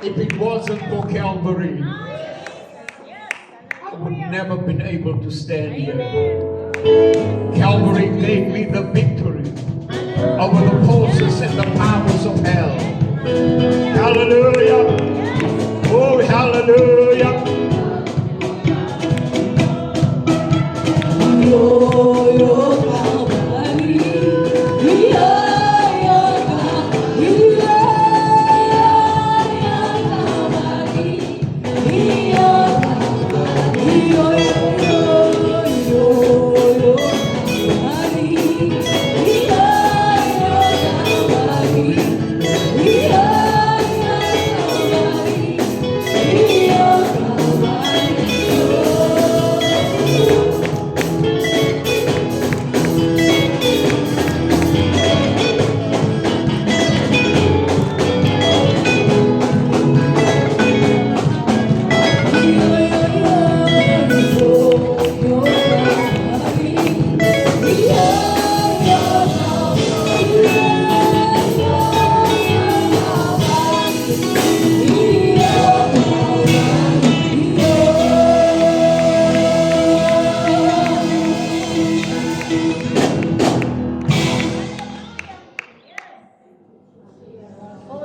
If it wasn't for Calvary, I would never been able to stand here. Calvary gave me the victory over the forces and the powers of hell. Hallelujah. Oh, hallelujah.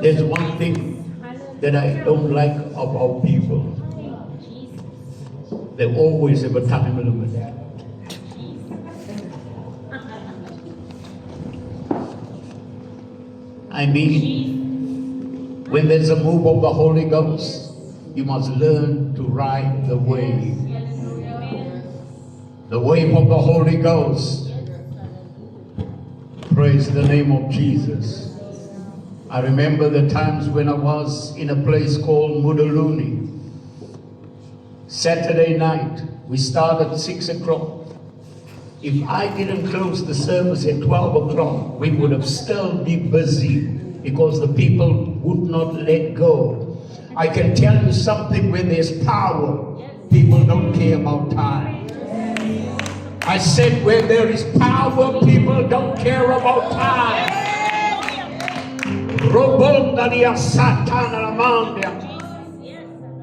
There's one thing that I don't like of our people. They always have a time limit. I mean, when there's a move of the Holy Ghost, you must learn to ride the wave. The wave of the Holy Ghost. Praise the name of Jesus. I remember the times when I was in a place called Mudaluni. Saturday night, we started at 6 o'clock. If I didn't close the service at 12 o'clock, we would have still be busy because the people would not let go. I can tell you something, when there's power, people don't care about time. I said, where there is power, people don't care about time. Robonda dia satana la mandia.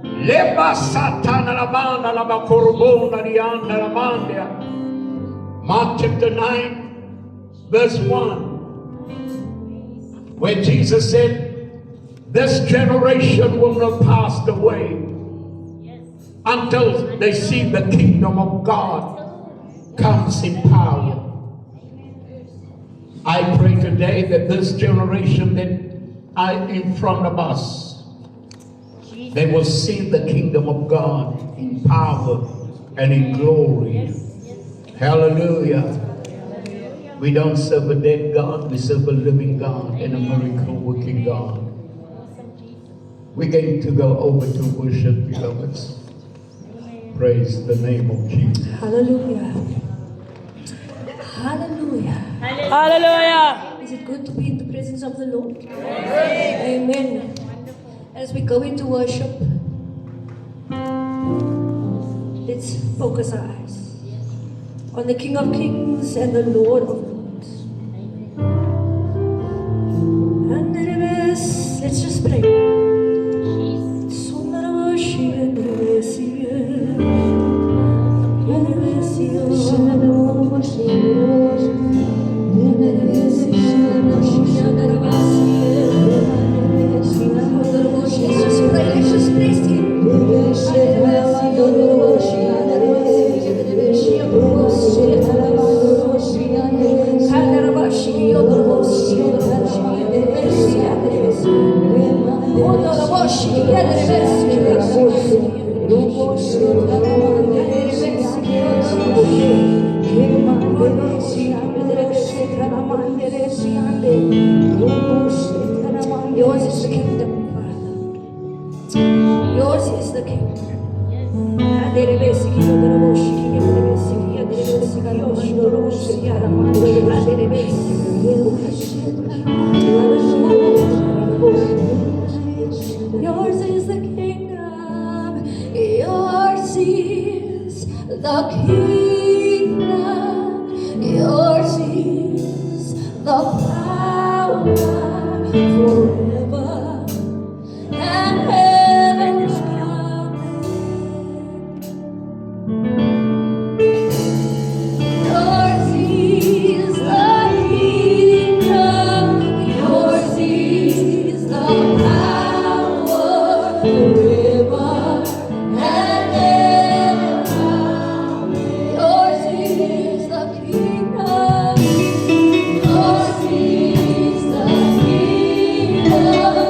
Leba satana la manda la bakorobonda dianda la mandia. Mark chapter 9, verse 1. Where Jesus said, this generation will not pass away until they see the kingdom of God comes in power. I pray today that this generation that are in front of us, they will see the kingdom of God in power and in glory. Hallelujah. We don't serve a dead God, we serve a living God and a miracle working God. We're going to go over to worship, beloveds. Praise the name of Jesus. Hallelujah. Hallelujah. Hallelujah. Is it good to be in the presence of the Lord? Amen. As we go into worship, let's focus our eyes on the King of Kings and the Lord of Lords. And let's just pray. Yours is the kingdom, Father. Yours is the kingdom. Yours is the kingdom. Yours is the kingdom. Yours is the power forever and ever. Yours is the kingdom. Yours is the power forever and ever. Yours is the kingdom. Yours is the kingdom.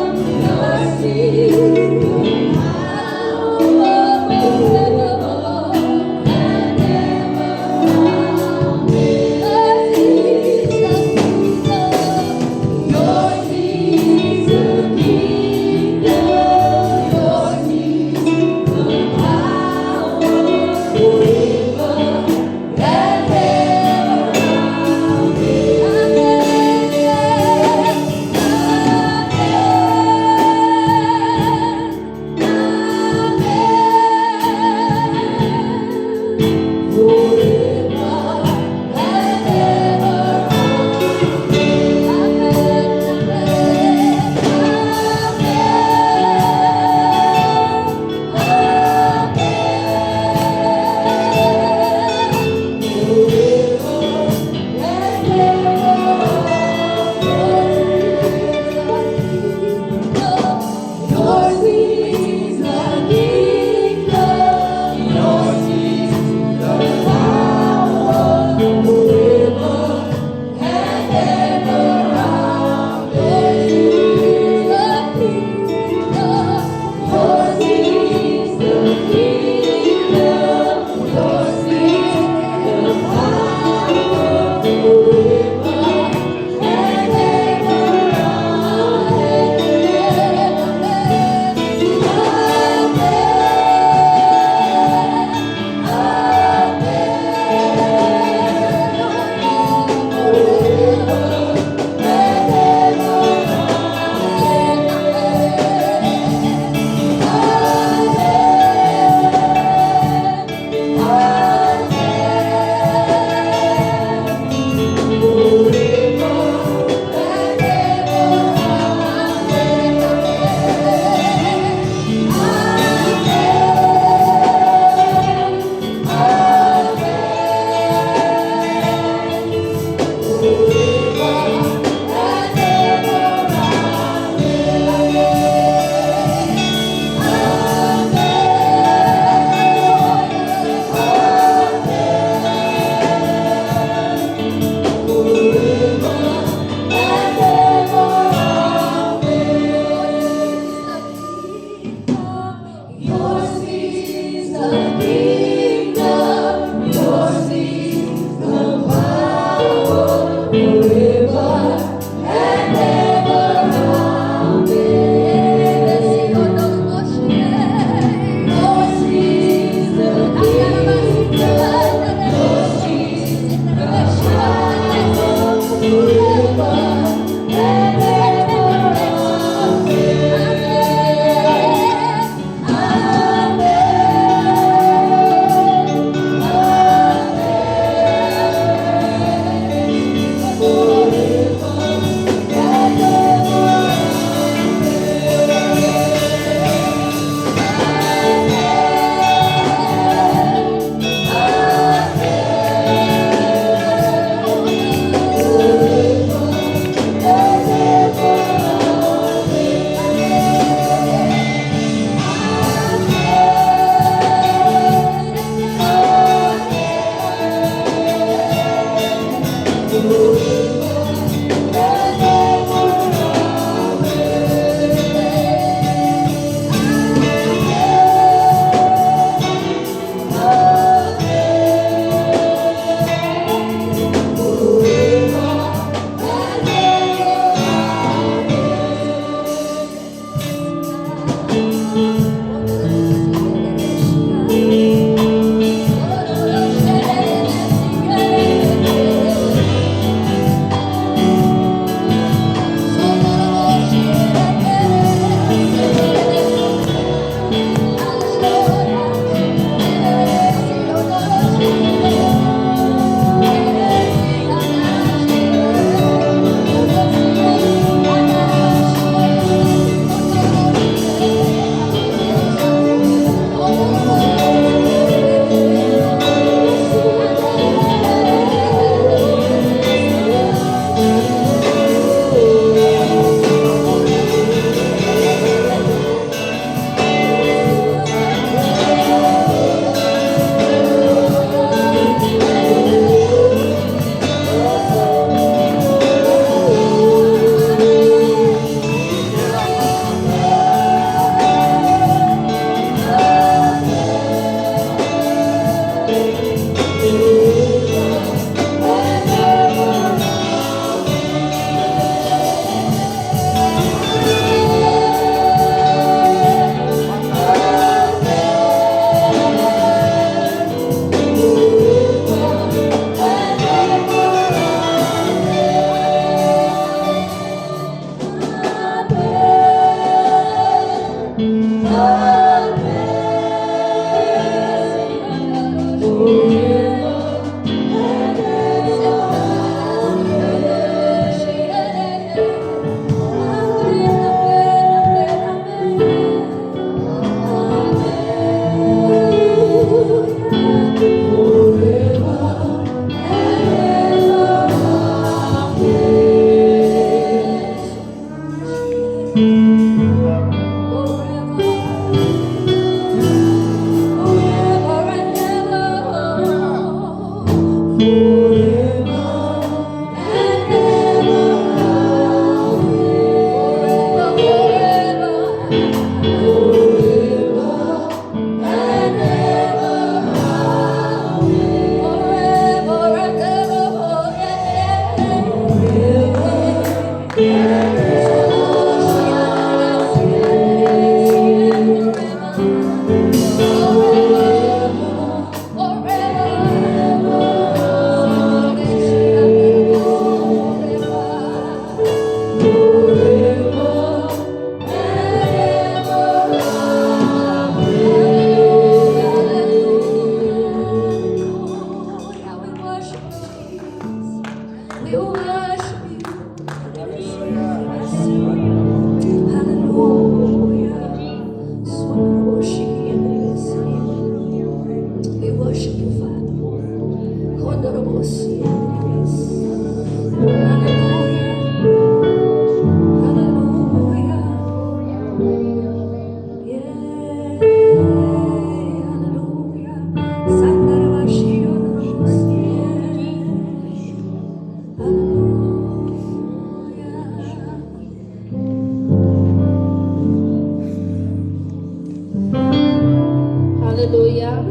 Hallelujah.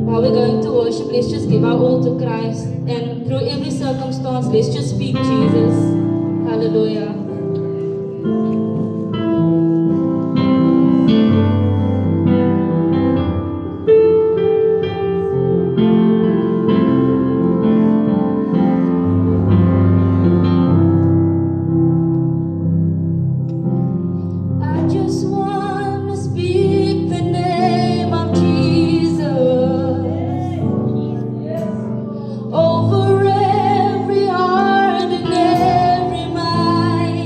While we're going to worship, let's just give our all to Christ. And through every circumstance, let's just speak Jesus. Hallelujah. I just want to speak the name of Jesus over every heart and every mind.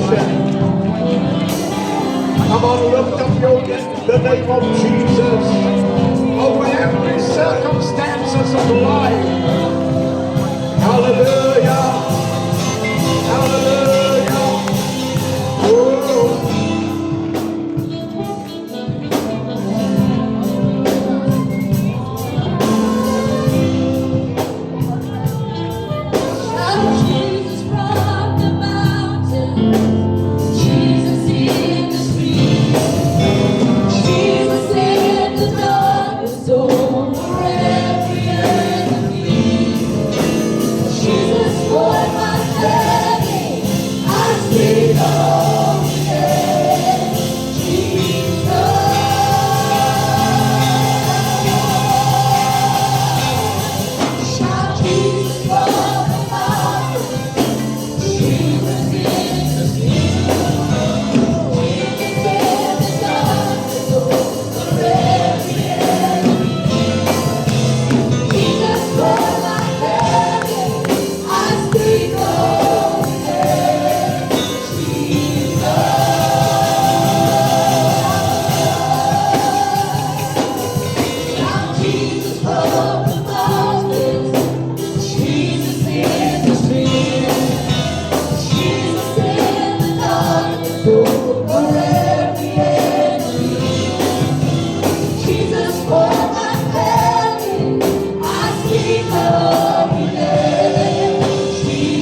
situation. Come on, lift up the name of Jesus over every circumstances of life. Hallelujah. Hallelujah. Oh. Jesus from the mountain, Jesus in the street, Jesus in the darkness over every enemy, Jesus for my family, I speak over them, Jesus. Shout Jesus from the mountain, Jesus in the street, Jesus in the darkness over every enemy, Jesus for my family, I speak over them, Jesus. Shout Jesus from the mountains, Jesus in the street, Jesus in the darkness over every enemy, Jesus for my family, I speak over them, Jesus.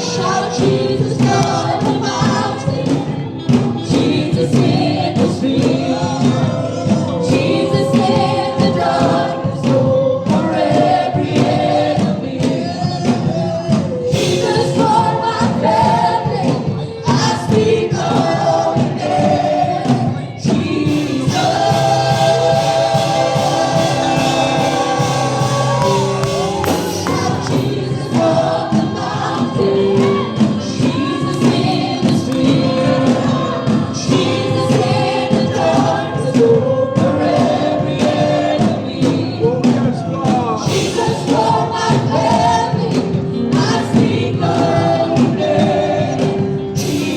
Shout Jesus from the mountain, Jesus in the street, Jesus in the darkness over every enemy, Jesus for my family, I speak over them, Jesus. Shout Jesus from the mountain, Jesus in the street, Jesus in the darkness over every enemy, Oh, yes, Lord. Jesus for my family, I speak over them, Jesus.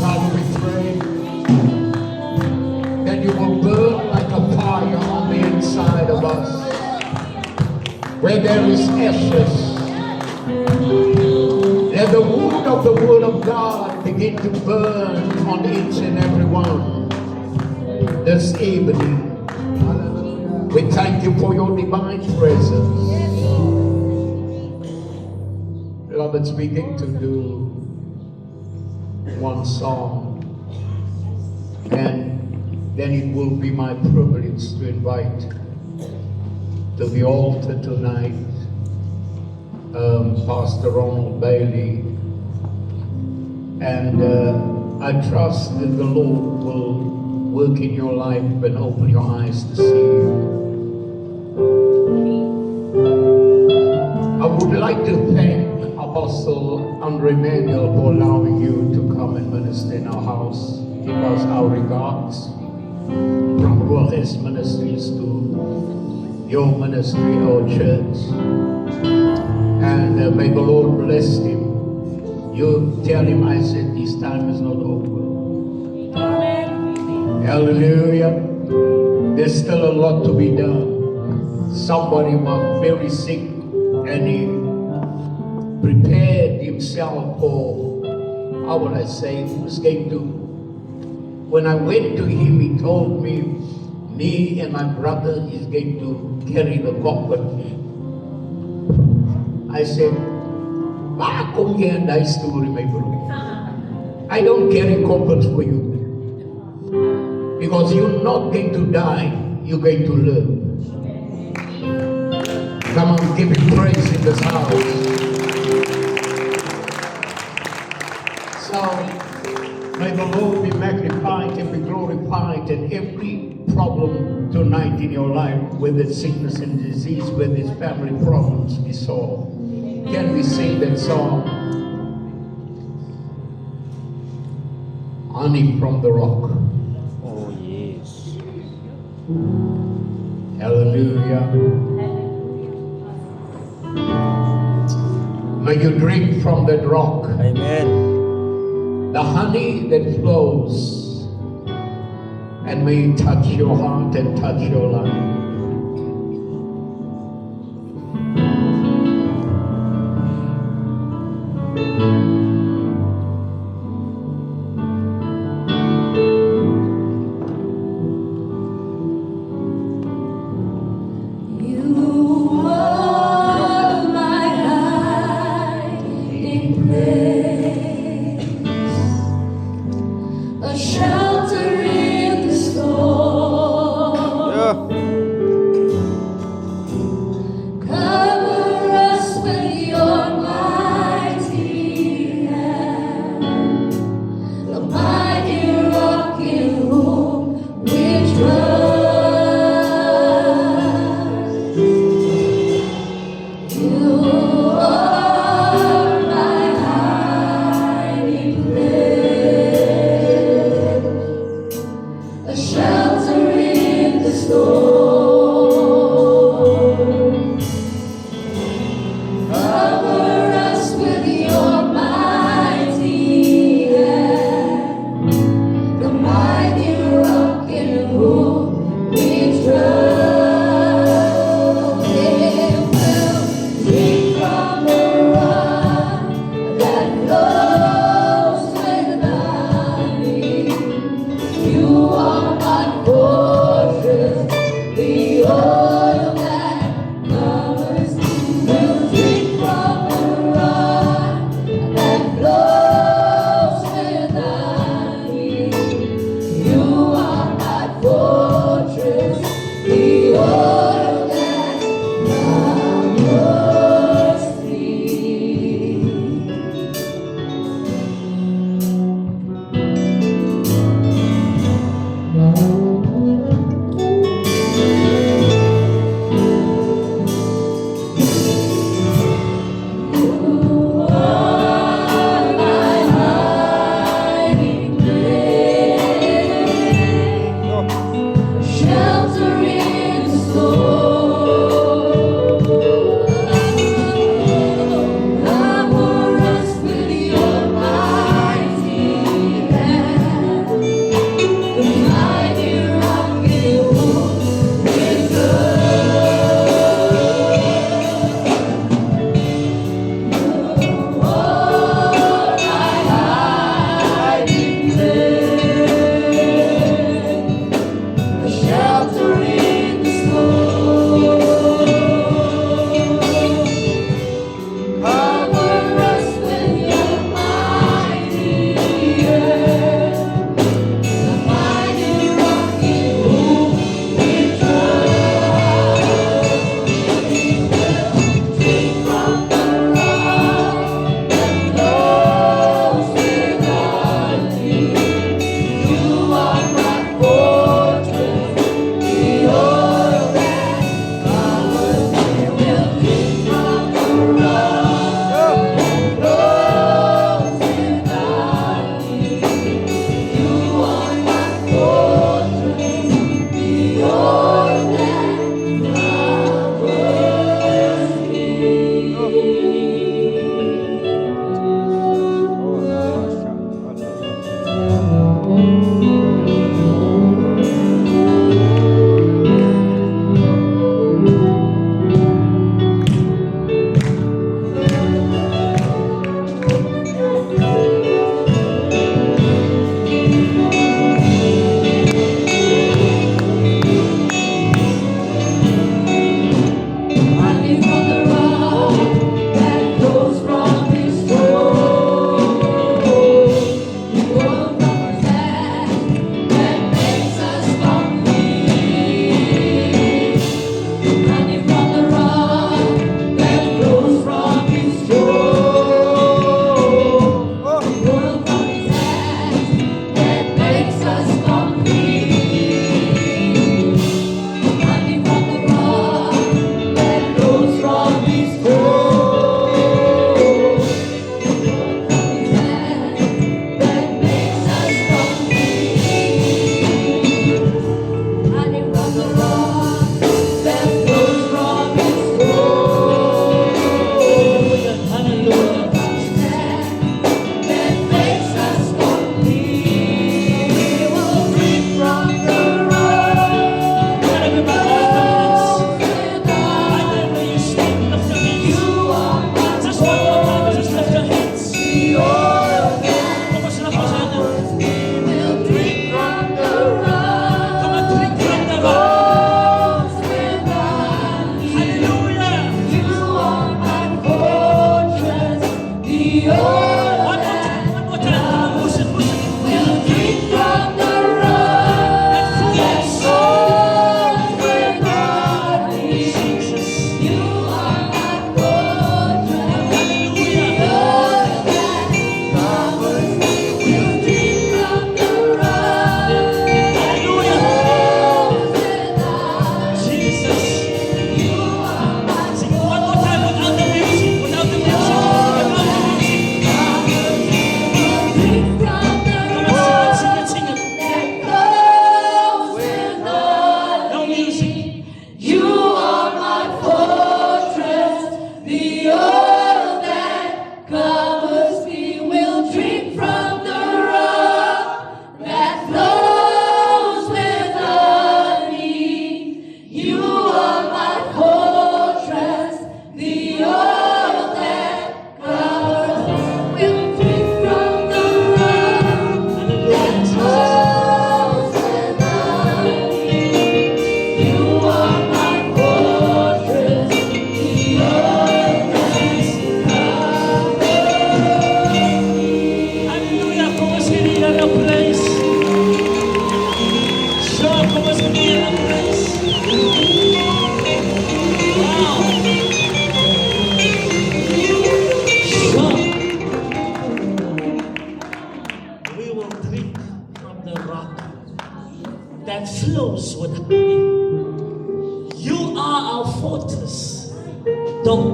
Father, we pray that you will burn like a fire on the inside of us. Where there is ashes, let the wood of the word of God begin to burn on each and every one this evening. We thank you for your divine presence. Beloved, speaking to do one song, and then it will be my privilege to invite to the altar tonight Pastor Ronald Bailey, and I trust that the Lord will work in your life and open your eyes to see. I would like to thank Apostle Andre Manuel for allowing you to come and minister in our house. Give us our regards from Rohes Ministries to your ministry, our church. And may the Lord bless him. You tell him I said his time is not over. Hallelujah. There's still a lot to be done. Somebody was very sick and he prepared himself for, how would I say, he was going to, when I went to him, he told me and my brother is going to carry the coffin. I said, "Waar kom jy in die story, my brother? I don't carry coffins for you. Because you're not going to die, you're going to live." Come on, give him praise in this house. So, may the Lord be magnified and be glorified, and every problem tonight in your life, whether it's sickness and disease, whether it's family problems, be solved. Can we sing that song? Honey from the rock. Oh, yes. Hallelujah. May you drink from that rock. Amen. The honey that flows, and may it touch your heart and touch your life. You are my hiding place, a shelter in the storm. Yeah.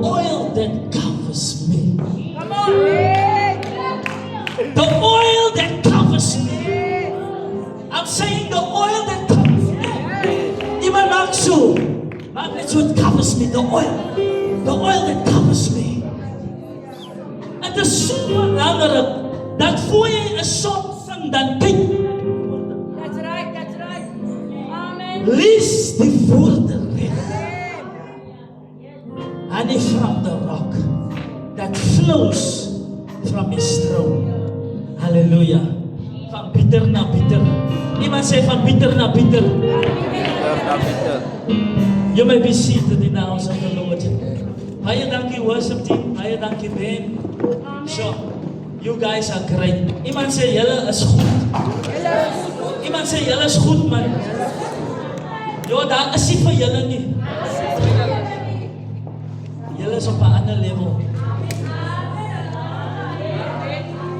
oil that covers me. The oil that covers me. I'm saying the oil that covers me. Iman maak so. Maak net so, it covers me. The oil. The oil that covers me. En dit is so belangrik dat voor jy 'n song sing, dan kyk That's right, that's right. Amen. lees die woorde reg. Honey from the rock that flows from his throne. Hallelujah. Van bitter na bitter. Iemand sê van bitter na bitter. You may be seated in the house of the Lord. Baie dankie worship team. Baie dankie Ben. So, you guys are great. Iemand sê julle is goed. Iemand sê julle is goed man. Jo, daar is nie vir julle nie. Julle is op 'n ander level.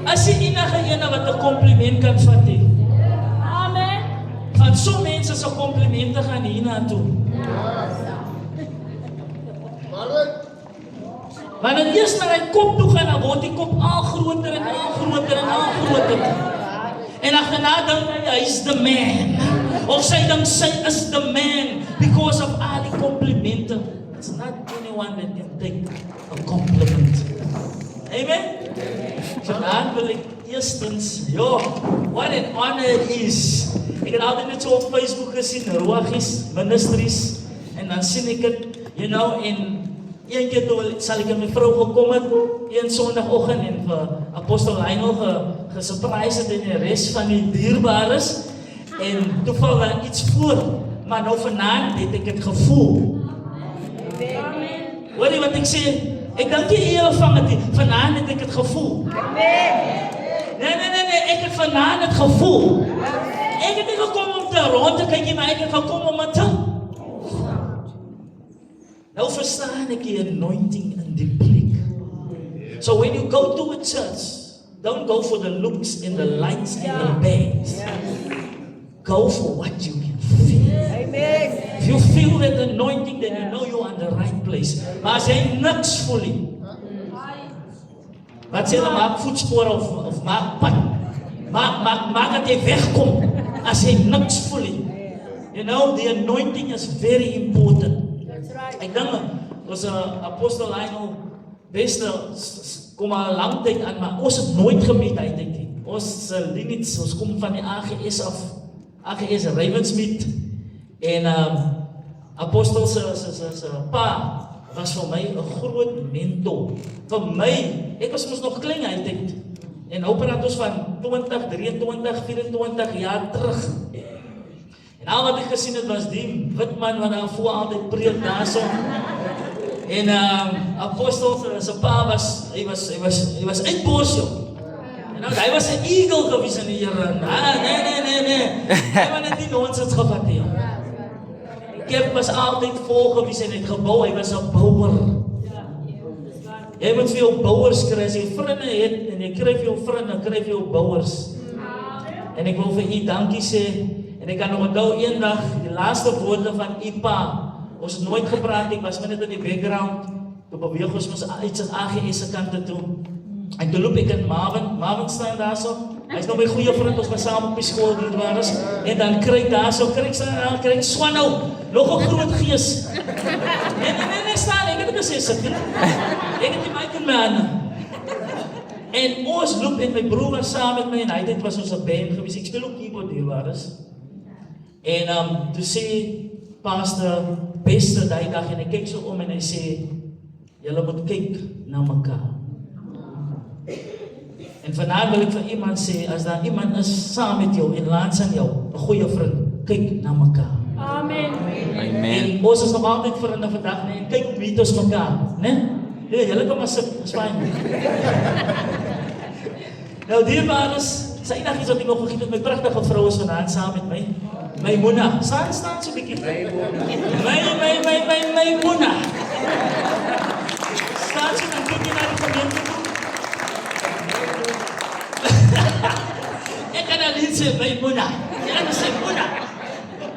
As jy enige ene wat 'n kompliment kan vat hê. Amen. Van so mense se komplimente gaan hiernatoe. Wanneer jy eers na hy kop toe gaan, dan word die kop al groter en al groter en al groter. En agterna dink hy is the man. Of sy dink sy is the man because of al die komplimente. It's not anyone that can take a compliment. Amen? So dan wil ek eerstens, what an honor it is. Ek het altyd net so op Facebook gesien, Ruachis Ministries, en dan sien ek het, en een keer toe sal ek met my vrou gekom het, een sondagoggend, en vir Apostel Lionel gesurprise het en die rest van die dierbares, en toe val daar iets voor, maar nou vanaand het ek het gevoel. Hoor jy wat ek sê? Ek dink jy vang het nie, vanaand het ek het gevoel. Nee, ek het vanaand het gevoel. Ek het nie gekom om te rond te kyk, maar ek het gekom om het te. Nou verstaan ek die anointing in die plek. So when you go to a church, don't go for the looks and the lights and the bands. Go for what you can feel. If you feel that anointing, then you know you're on the right place. Maar as jy niks voel nie, wat sê hulle, maak voetspore of maak pad. Maak dat jy wegkom as jy niks voel nie. You know, the anointing is very important. Ek dink, ons Apostel Lionel beste kom al lang tyd aan, maar ons het nooit gemeet uit nie. Ons lineage, ons kom van die AGS af, AGS Ravensmeet, en Apostel se pa was vir my 'n groot mentor. Vir my, ek was mos nog klein uit, en nou praat ons van 20, 23, 24 jaar terug. En al wat ek gesien het was die wit man wat daar voor altyd preek daarso. En Apostel se pa hy was uit Borsio. En nou, hy was 'n eagle gewees in die Here. Nee. Hy was net nie nonsens gevat nie. Die kerk was altyd vol gewees en het gebou. Hy was 'n bouer. Jy moet vir jou bouers kry. As jy vriende het en jy kry vir jou vriende, kry vir jou bouers. En ek wil vir u dankie sê. En ek kan nog onthou eendag die laaste woorde van u pa. Ons het nooit gepraat, ek was net in die background. Toe beweeg ons iets aan AGS se kant toe. En toe loop ek in Marvin staan daar so. Hy's nou my goeie vriend, ons was saam op die skool hier was. En dan kry ek daar so, kry ek Swannou, nog 'n groot gees. Nee, staan, ek het gesê sit. Ek het die mic in my hande. En ons loop en my broer was saam met my en hy het was ons 'n band gewees. Ek speel ook keyboard hier was. En toe sê pastor beste daai dag en ek kyk so om en hy sê julle moet kyk na mekaar. En vanaand wil ek vir iemand sê, as daar iemand is saam met jou en langs aan jou, 'n goeie vriend, kyk na mekaar. Amen. En ons is nog altyd vriende vandag, nee, en kyk hoe meet ons mekaar, né? Nee, julle kan maar sit, is fyn. Nou dierbares, sy enig iets wat ek nog vergeet het, my pragtige vrou is vanaand saam met my. My Mona, staan so bietjie. My Mona. Staan so dan kyk jy na die gemeente toe. Ek kan alleen sê my Mona. Jy kan sê Mona.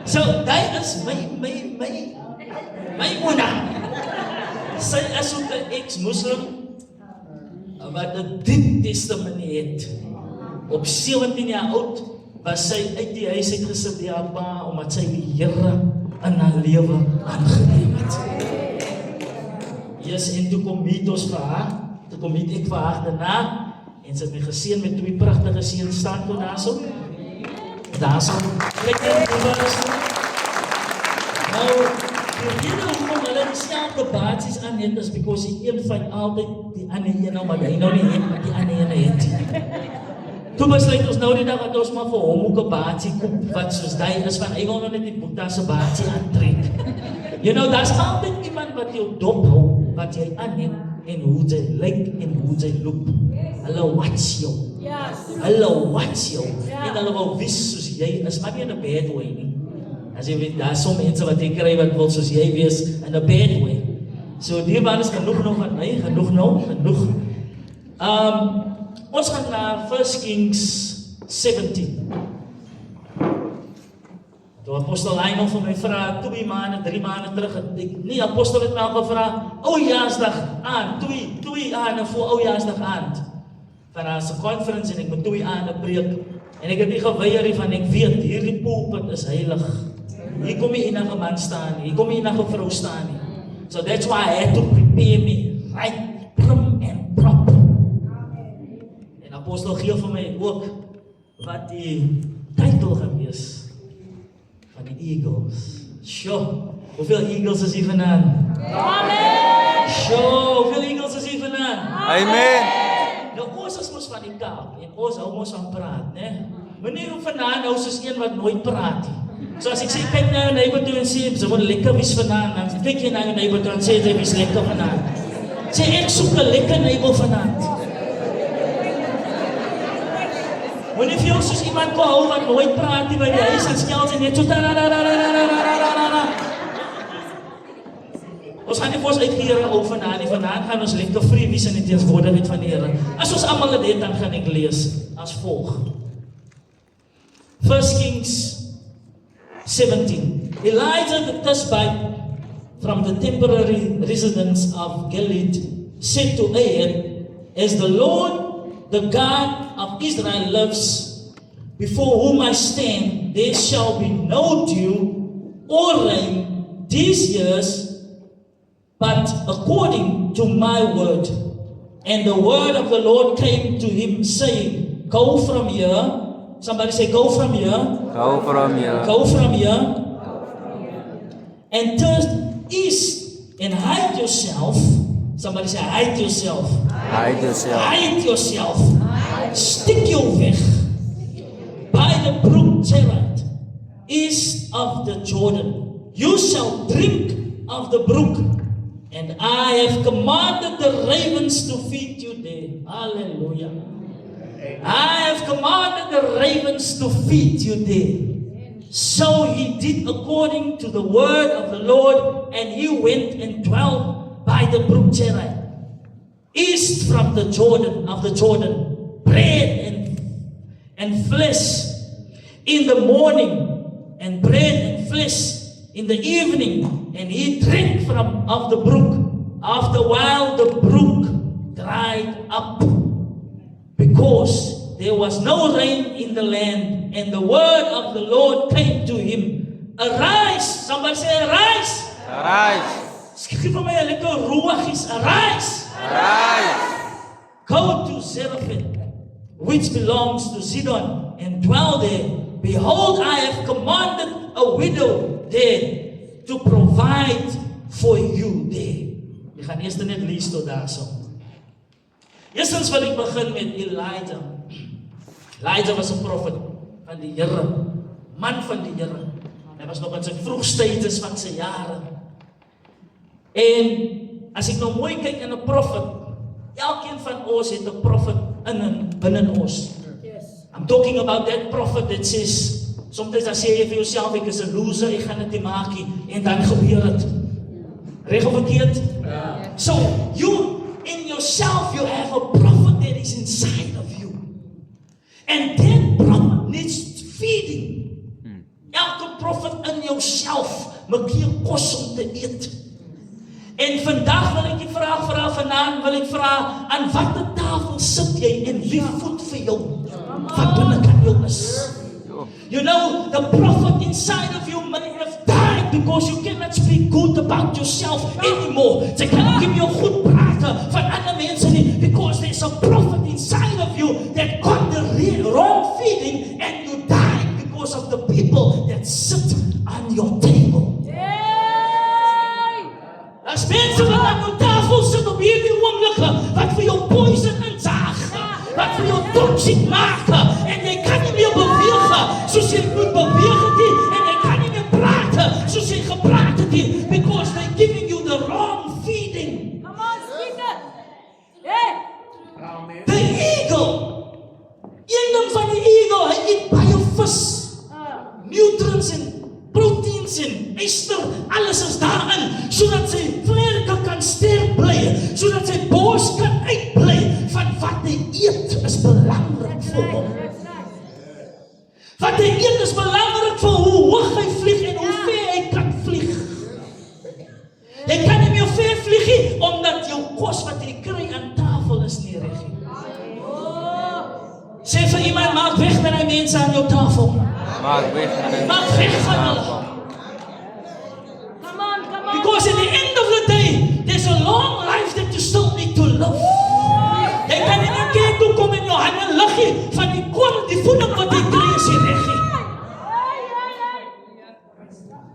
So, die is my Mona. sy is ook 'n ex-Muslim wat 'n diep testimony het. Op 17 jaar oud was sy uit die huis uit gesit by haar pa omdat sy die Here in haar lewe aangeneem het. Yes, en toe kom meet ons vir haar, toe kom meet ek vir haar daarna, en sy het my geseën met 2 pragtige seuns staan toe daarso. Daarso, kyk net hoe wat is nou. Nou, die rede hoekom hulle dieselfde basies aan het is because die een van altyd die ander een nou, maar hy nou nie het, maar die ander een het. Toe besluit ons nou die dag dat ons maar vir hom ook 'n baatjie koop wat soos hy is van hy wil nou net die Boeta se baatjie aantrek. You know, daar's altyd iemand wat jou dop hou, wat jy aanneem en hoe jy lyk en hoe jy loop. Hulle watch jou. Hulle watch jou. En hulle wil wys soos jy is, maar nie in 'n bad way nie. As jy weet, daar is soms mense wat jy kry wat wil soos jy wees in 'n bad way. So die man is genoeg nou van my, genoeg. Ons gaan na 1 Kings 17. Toe apostel Lionel vir my vra, 3 maande terug, nie apostel het my al gevra, oujaarsdag aan, 2 aande voor oujaarsdag aand. Van haar se conference en ek moet 2 aande preek. En ek het nie geweier nie van ek weet, hierdie pulpit is heilig. Hier kom nie enige man staan nie, hier kom nie enige vrou staan nie. So that's why I had to prepare me right, prim and proper. En apostel gee vir my ook wat die titel gaan wees van die Eagles. Sure, hoeveel Eagles is hier vandaan? Amen! Sure, hoeveel Eagles is hier vandaan? Amen. Nou ons is mos van die Kaap en ons hou mos van praat, né? Meneer hoe vandaan nou soos een wat nooit praat nie. So as ek sê kyk na jou neighbor toe en sê sy moet lekker wees vandaan, dan kyk jy na jou neighbor toe en sê sy wees lekker vandaan. Sê ek soek 'n lekker neighbor vandaan. Wanneer jy jou soos iemand kan hou wat nooit praat nie by die huis en skel sy net so Ons gaan nie vir ons uit die Here hou vandaan nie, vandaan gaan ons lekker vrye wees in die teenwoordigheid van die Here. As ons almal dit het, dan gaan ek lees as volg. 1 Kings 17. Elijah the Tishbite from the temporary residence of Gilead said to Ahab, as the Lord, the God of Israel lives, before whom I stand, there shall be no dew or rain these years, but according to my word. And the word of the Lord came to him, saying, go from here. Somebody say, go from here. Go from here. Go from here. And turn east and hide yourself. Somebody say, hide yourself. Hide yourself. Hide yourself. Stick your weg by the brook Cherith, east of the Jordan. You shall drink of the brook, and I have commanded the ravens to feed you there. Hallelujah. I have commanded the ravens to feed you there. So he did according to the word of the Lord, and he went and dwelt by the brook Cherith, east from the Jordan, of the Jordan, bread and flesh in the morning, and bread and flesh in the evening, and he drank of the brook. After a while the brook dried up, because there was no rain in the land, and the word of the Lord came to him. Arise, somebody say arise. Arise. Skryf vir my 'n lekker roegies, arise. Arise. Go to Zarephath, which belongs to Sidon, and dwell there. Behold, I have commanded a widow there to provide for you there. Ek gaan eers net lees tot daarso. Eerstens wil ek begin met Elijah. Elijah was 'n profet van die Here, man van die Here. Hy was nog in sy vroegstydes van sy jare. En as ek nou mooi kyk in 'n profet, elkeen van ons het 'n profet binne ons. I'm talking about that prophet that says, soms dan sê jy vir jouself, ek is 'n loser, ek gaan dit nie maak nie, en dan gebeur dit. Reg of verkeerd? So, you, in yourself, you have a prophet that is inside of you. And that prophet needs feeding. Elke prophet in jouself moet hier kos om te eet. En vandag wil ek die vraag vra, vanaand wil ek vra, aan watter tafel sit jy en wie voed vir jou? Wat binnekant jou is? You know, the prophet inside of you may have died because you cannot speak good about yourself anymore. Jy kan nie meer goed praat van ander mense nie, because there's a prophet inside of you that got the wrong feeding and you died because of the people that sit on your table. As mense wat aan jou tafel sit op hierdie oomblikke, wat vir jou poison insaag, wat vir jou toxic maak, en jy kan nie meer beweeg, soos jy moet beweeg het nie, en jy kan nie meer praat, soos jy gepraat het nie, because they're giving you the wrong feeding. Come on, speak it. Yeah. The eagle, een ding van die eagle, hy eet baie vis, nutrients en proteins en yster, alles is daarin, sodat sy vlerke kan sterk bly, sodat sy bors kan uitbly, van wat hy eet is belangrik vir hom. Wat hy eet is belangrik vir hoe hoog hy vlieg en hoe ver hy kan vlieg. Jy kan nie meer ver vlieg nie, omdat jou kos wat jy kry aan tafel is nie reg nie. Sê vir iemand, maak weg met die mense aan jou tafel. Maak weg van die Maak weg van hulle. Come on, come on. Because at the end of the day, there's a long life that you still need to live. Jy kan nie een keer toe kom en jou hande liggie van die kool, die voeding wat jy kry is nie reg nie.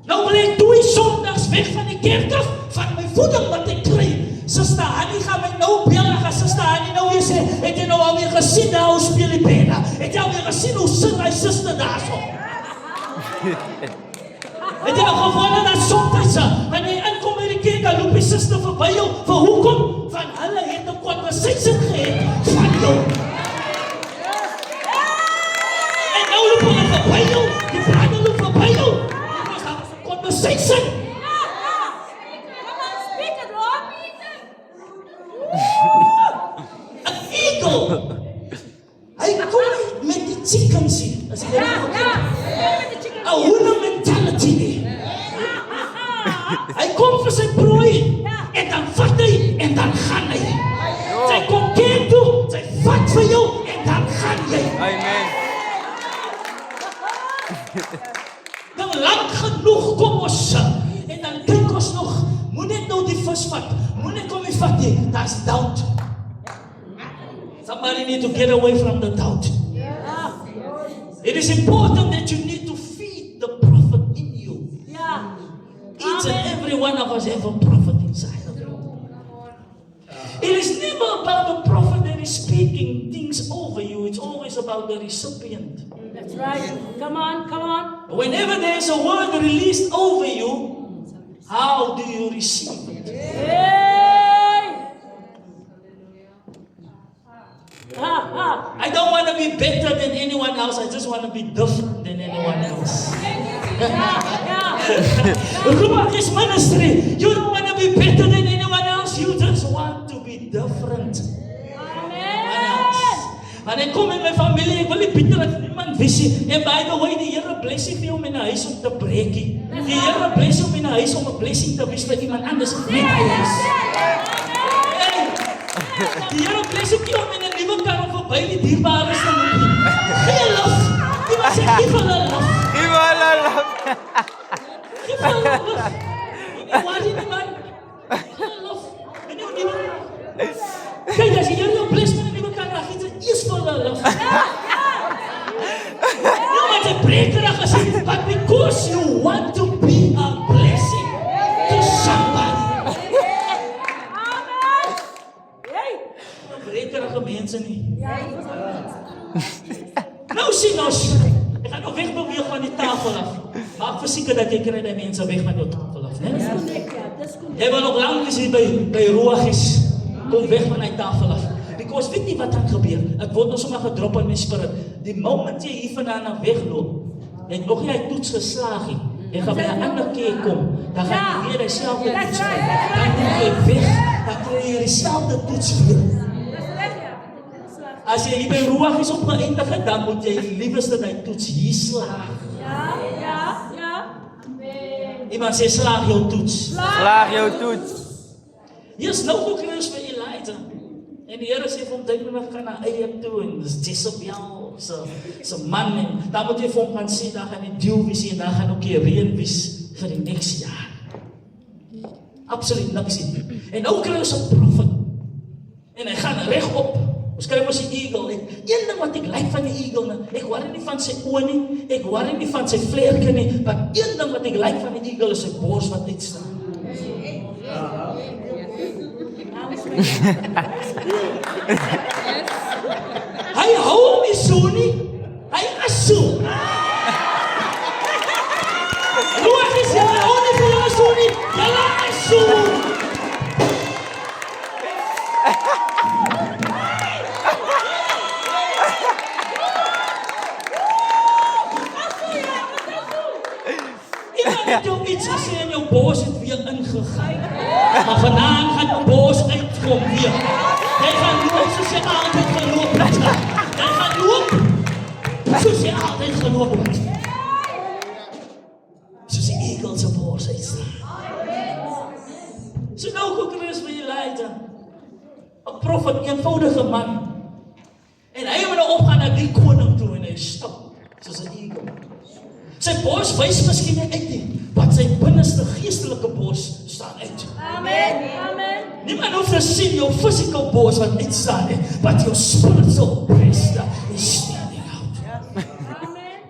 Nou wil ek 2 sondags weg van die kerk af, van my voeding wat ek kry. Sister Annie gaan my nou bel, en gaan Sister Annie nou weer sê, het jy nou alweer gesien daar hoe speel die bena? Het jy alweer gesien hoe sing hy sister daar so? Het jy nou gewone dat soms, wanneer jy inkom by die kerk, dan loop die sister verby jou, vir hoekom? Van hulle het 'n conversation gehad van jou. En nou loop hulle verby jou, die brother loop verby jou, because daar was 'n conversation. Come on, speak it, Rob. An eagle, hy kom nie met die chickens hier, as jy dit gehoor. A hoender mentality nie. Hy kom vir sy prooi, en dan vat hy, en dan gaan hy. Sy kom kerk toe, sy vat vir jou, en dan gaan jy. Amen. Nou lang genoeg kom ons, en dan kyk ons nog, moet net nou die vis vat, moet net kom die vat nie, that's doubt. Somebody need to get away from the doubt. It is important that you need to feed the prophet in you. Yeah. Each and every one of us have a prophet inside of you. It is never about the prophet that is speaking things over you. It's always about the recipient. That's right. Come on, come on. Whenever there is a word released over you, how do you receive it? Hey! I don't want to be better than anyone else. I just want to be different than anyone else. Ruach is ministry. You don't want to be better than anyone else. You just want to be different. Want ek kom in my familie, ek wil nie bitter as niemand visie. And by the way, die Here bless you vir jou in 'n huis om te breekie. Die Here bless you in 'n huis om 'n blessing te wees vir iemand anders. Net huis. Die Here bless you om in 'n nuwe kar om verby die dierbares te loop. Geen lof. Iemand sê, geef hulle lof. Give hulle lof. Geef hulle lof. Waar is die man? Hulle lof. En jou nuwe. Kijk, as jy jou bless met 'n nuwe kar, dan gee jy eers vir hulle lof. Nou, wat jy brekerig is, but because you want to be a blessing to somebody. Brekerige mense nie. Nou sien ons, ek gaan nog wegbeweeg van die tafel af. Maak verseker dat jy kry die mense weg van jou tafel af, né? Jy wil nog lang wees hier by Ruach is. Kom weg van die tafel af. Because weet nie wat gaan gebeur. Ek word nog sommer gedrop in my spirit. Die moment jy hier vandaan wegloop, jy het nog nie hy toets geslaag nie. Jy gaan by 'n ander keer kom, dan gaan jy weer dieselfde toets kry. Dan moet jy weg, dan kry jy dieselfde toets weer. As jy hier by Ruach is opgeëindig, dan moet jy liewste die toets hier slaag. Ja. Iemand sê slaag jou toets. Slaag jou toets. Yes, nou ook kruis vir Elijah. En die Here sê vir hom, "Jy moet gaan na Ahab toe en dis Jezebel se man en dan moet jy vir hom gaan sê, dan gaan die dew wees en dan gaan ook die reën wees vir die next jaar." Absoluut niks nie. En nou kry ons 'n profet. En hy gaan regop. Ons kry mos die eagle. En een ding wat ek like van die eagle, ek worry nie van sy oë nie, ek worry nie van sy vlerke nie, maar een ding wat ek like van die eagle is sy bors wat uitstaan. Hy hou hom nie so nie. Hy is so. Loop is jy hou nie vir hom so nie. Julle is so. Iemand het jou iets gesê en jou bors het weer ingegaan. Maar vanavond gaan jou bors uitkom weer. Jy gaan loop soos jy altyd geloop het. Jy gaan loop soos jy altyd geloop het. Soos die eagle se bors uitstaan. So nou ook er is vir Elijah. 'n Profet, eenvoudige man. En hy moet nou opgaan na die koning toe en hy stap soos 'n eagle. Sy bors wys miskien nie uit nie, maar sy binneste geestelike bors staan uit. Amen. Amen. Niemand hoef te sien jou physical bors wat uitstaan nie, but your spiritual breast is standing out. Amen.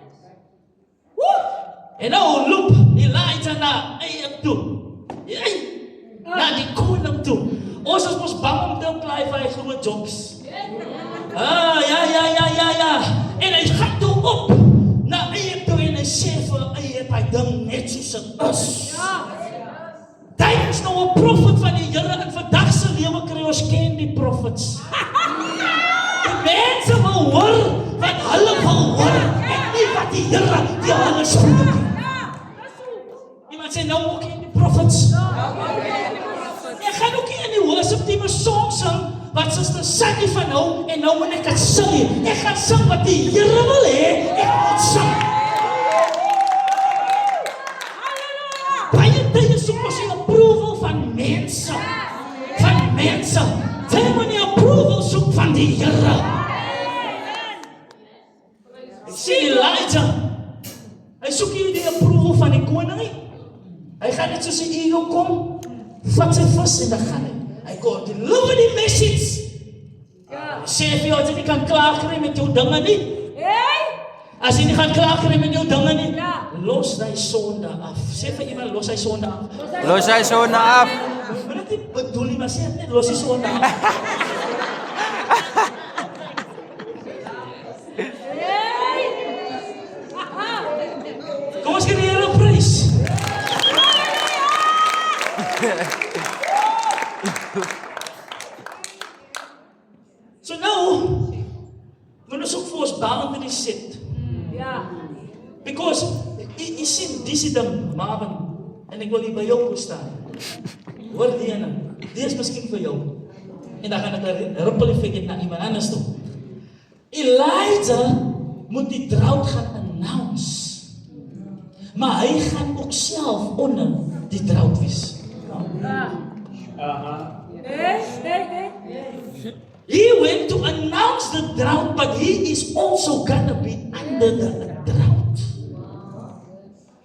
En nou loop Elijah na Ahab toe. Na die koning toe. Ons is mos bang om te apply vir hy groot jobs. Ja. En hy gaan toe op na Ahab toe en hy sê vir Ahab, hy ding net soos dit is. Hy is nou 'n profet van die Here in vandag se lewe kry ons ken die profets. Die mense wil hoor wat hulle wil hoor en nie wat die Here die hulle spreek. Iemand sê nou ook ken die profets. Ek gaan ook nie in die worship team 'n song sing wat Suster Sandy van nou en nou moet ek dit sing. Ek gaan sing wat die Here wil hê ek moet sing. Baie tye soek ons die approval van mense. Van mense. Jy moet nie approval soek van die Here. Ek sien Elijah. Hy soek nie die approval van die koning nie. Hy gaan net soos 'n eagle kom, vat sy vis en dan gaan hy. Hy kom deliver die message. Sê vir jou, as jy nie kan klaarkry met jou dinge nie. As jy nie gaan klaarkry met jou dinge nie, los die sonde af. Sê vir iemand, los die sonde af. Los hy so na af. Maar dit nie bedoel nie, maar sê net, los die sonde af. Kom ons gee die Here 'n prys. So nou, when ons ook vir ons boundaries set. Because, jy sien, dis die ding, Marvin, en ek wil hier by jou staan. Hoor die ene, die is miskien vir jou. En dan gaan ek 'n ripple effect na iemand anders toe. Elijah moet die drought gaan announce. Maar hy gaan ook self onder die drought wees. He went to announce the drought, but he is also gonna be under the drought.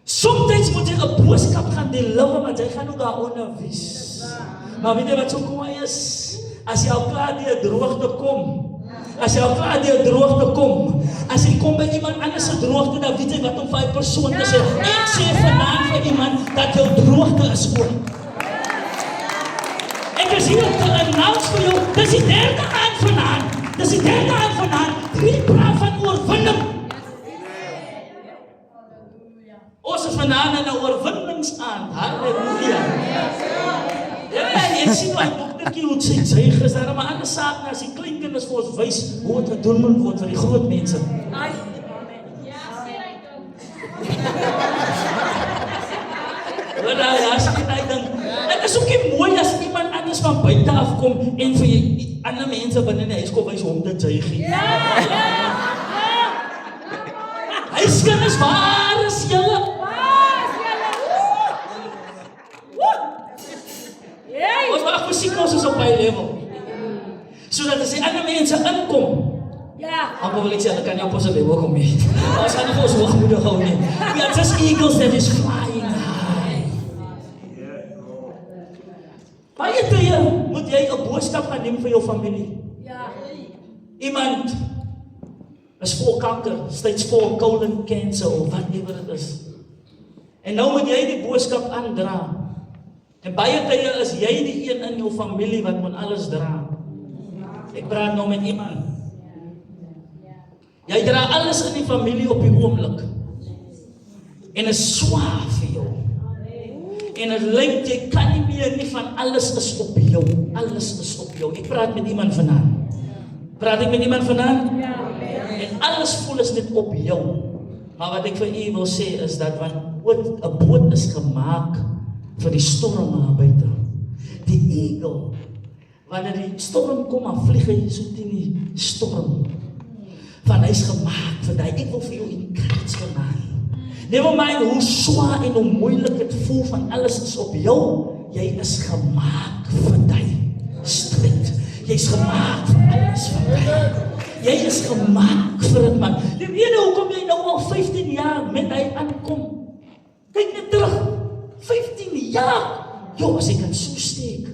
Sometimes moet jy 'n boodskap gaan deliver, maar jy gaan ook daaronder wees. Maar weet jy wat so kwaai is? As jy al klaar die droogte kom, as jy kom by iemand anders se droogte, dan weet jy wat om vir die persoon te sê. Ek sê vanaand vir iemand dat jou droogte is oor. Ek is hier om te announce vir jou, dis die derde aand vanaand. Drie praat van oorwinning. Ons is vanaand in 'n oorwinningsaand. Halleluja. Ja, ek sien my doktertjie hoe sy is daar, maar ander saak, as die kleinkinders vir ons wys hoe het gedoen moet word vir die groot mense. Ja, sien hy dan. Dit is ook nie mooi as iemand anders van buite af kom en vir jy ander mense binne in die huis kom wys hom dit jy gee. Huiskinders, waar is julle? Ons maak musiek nou soos op high level. Sodat as die ander mense inkom, Amper wil ek sê, hulle kan nie op ons level kom nie. Ons gaan nie vir ons hoogmoedig hou nie. We are just eagles that is flying high. Baie tye moet jy 'n boodskap gaan neem vir jou familie. Iemand is vol kanker, stage 4 colon cancer of whatever it is. En nou moet jy die boodskap aandra. En baie tye is jy die een in jou familie wat moet alles dra. Ek praat nou met iemand. Jy dra alles in die familie op die oomblik. En is swaar vir jou. En het lyk, jy kan nie meer nie van alles is op jou. Alles is op jou. Ek praat met iemand vandaan. Praat ek met iemand vandaan? En alles voel is net op jou. Maar wat ek vir u wil sê is dat want 'n boot is gemaak vir die storme buite. Die eagle, wanneer die storm kom, dan vlieg hy so teen die storm. Van hy's gemaak vir die. Ek wil vir jou encourage vanaand. Never mind hoe swaar en hoe moeilik het voel van alles is op jou. Jy is gemaak vir die strijd. Jy's gemaak vir alles vir die. Jy is gemaak vir dit, man. Die rede hoekom jy nou al 15 jaar met hy aankom. Kyk net terug. 15 jaar. Jo, as ek kan so steek.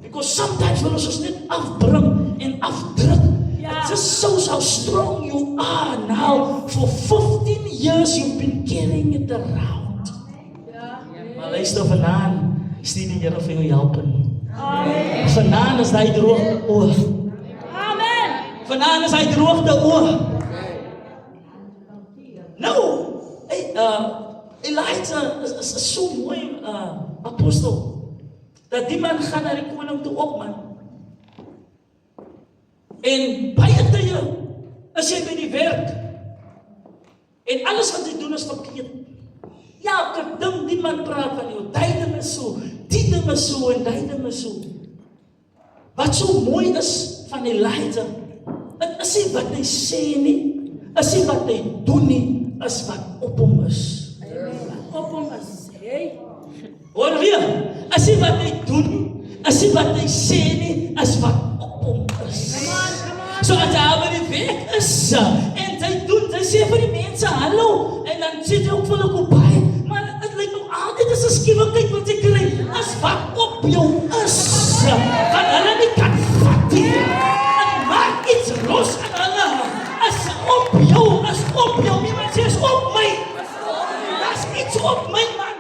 Because sometimes wil ons net afbring en afdruk. It's just shows how strong you are now. For 15 years you've been carrying it around. Maar luister vanaand, stuur die Here vir jou help. Vanaand is hy droogte oor. Vanaand is hy droogte oor. Nou, Elijah is so mooi apostel. Dat die man gaan na die koning toe op, man. En baie tye is jy by die werk. En alles wat jy doen is verkeerd. Ja, ek dink die man praat van jou. Die ding is so, die ding is so en die ding is so. Wat so mooi is van Elijah, dit is nie wat hy sê nie, is nie wat hy doen nie, is wat op hom is. Op hom is, hoor weer, is nie wat hy doen, is nie wat hy sê nie, is wat op hom is. So as hy by die werk is, en hy sê vir die mense, hallo, en dan sê hy ook vir hulle kopie, maar het lyk nog altyd as 'n skiewigheid wat ek kry, as wat op jou is, van hulle nie kan vat nie, en maak iets los aan hulle, as op jou, iemand sê, is op my, as iets op my, man,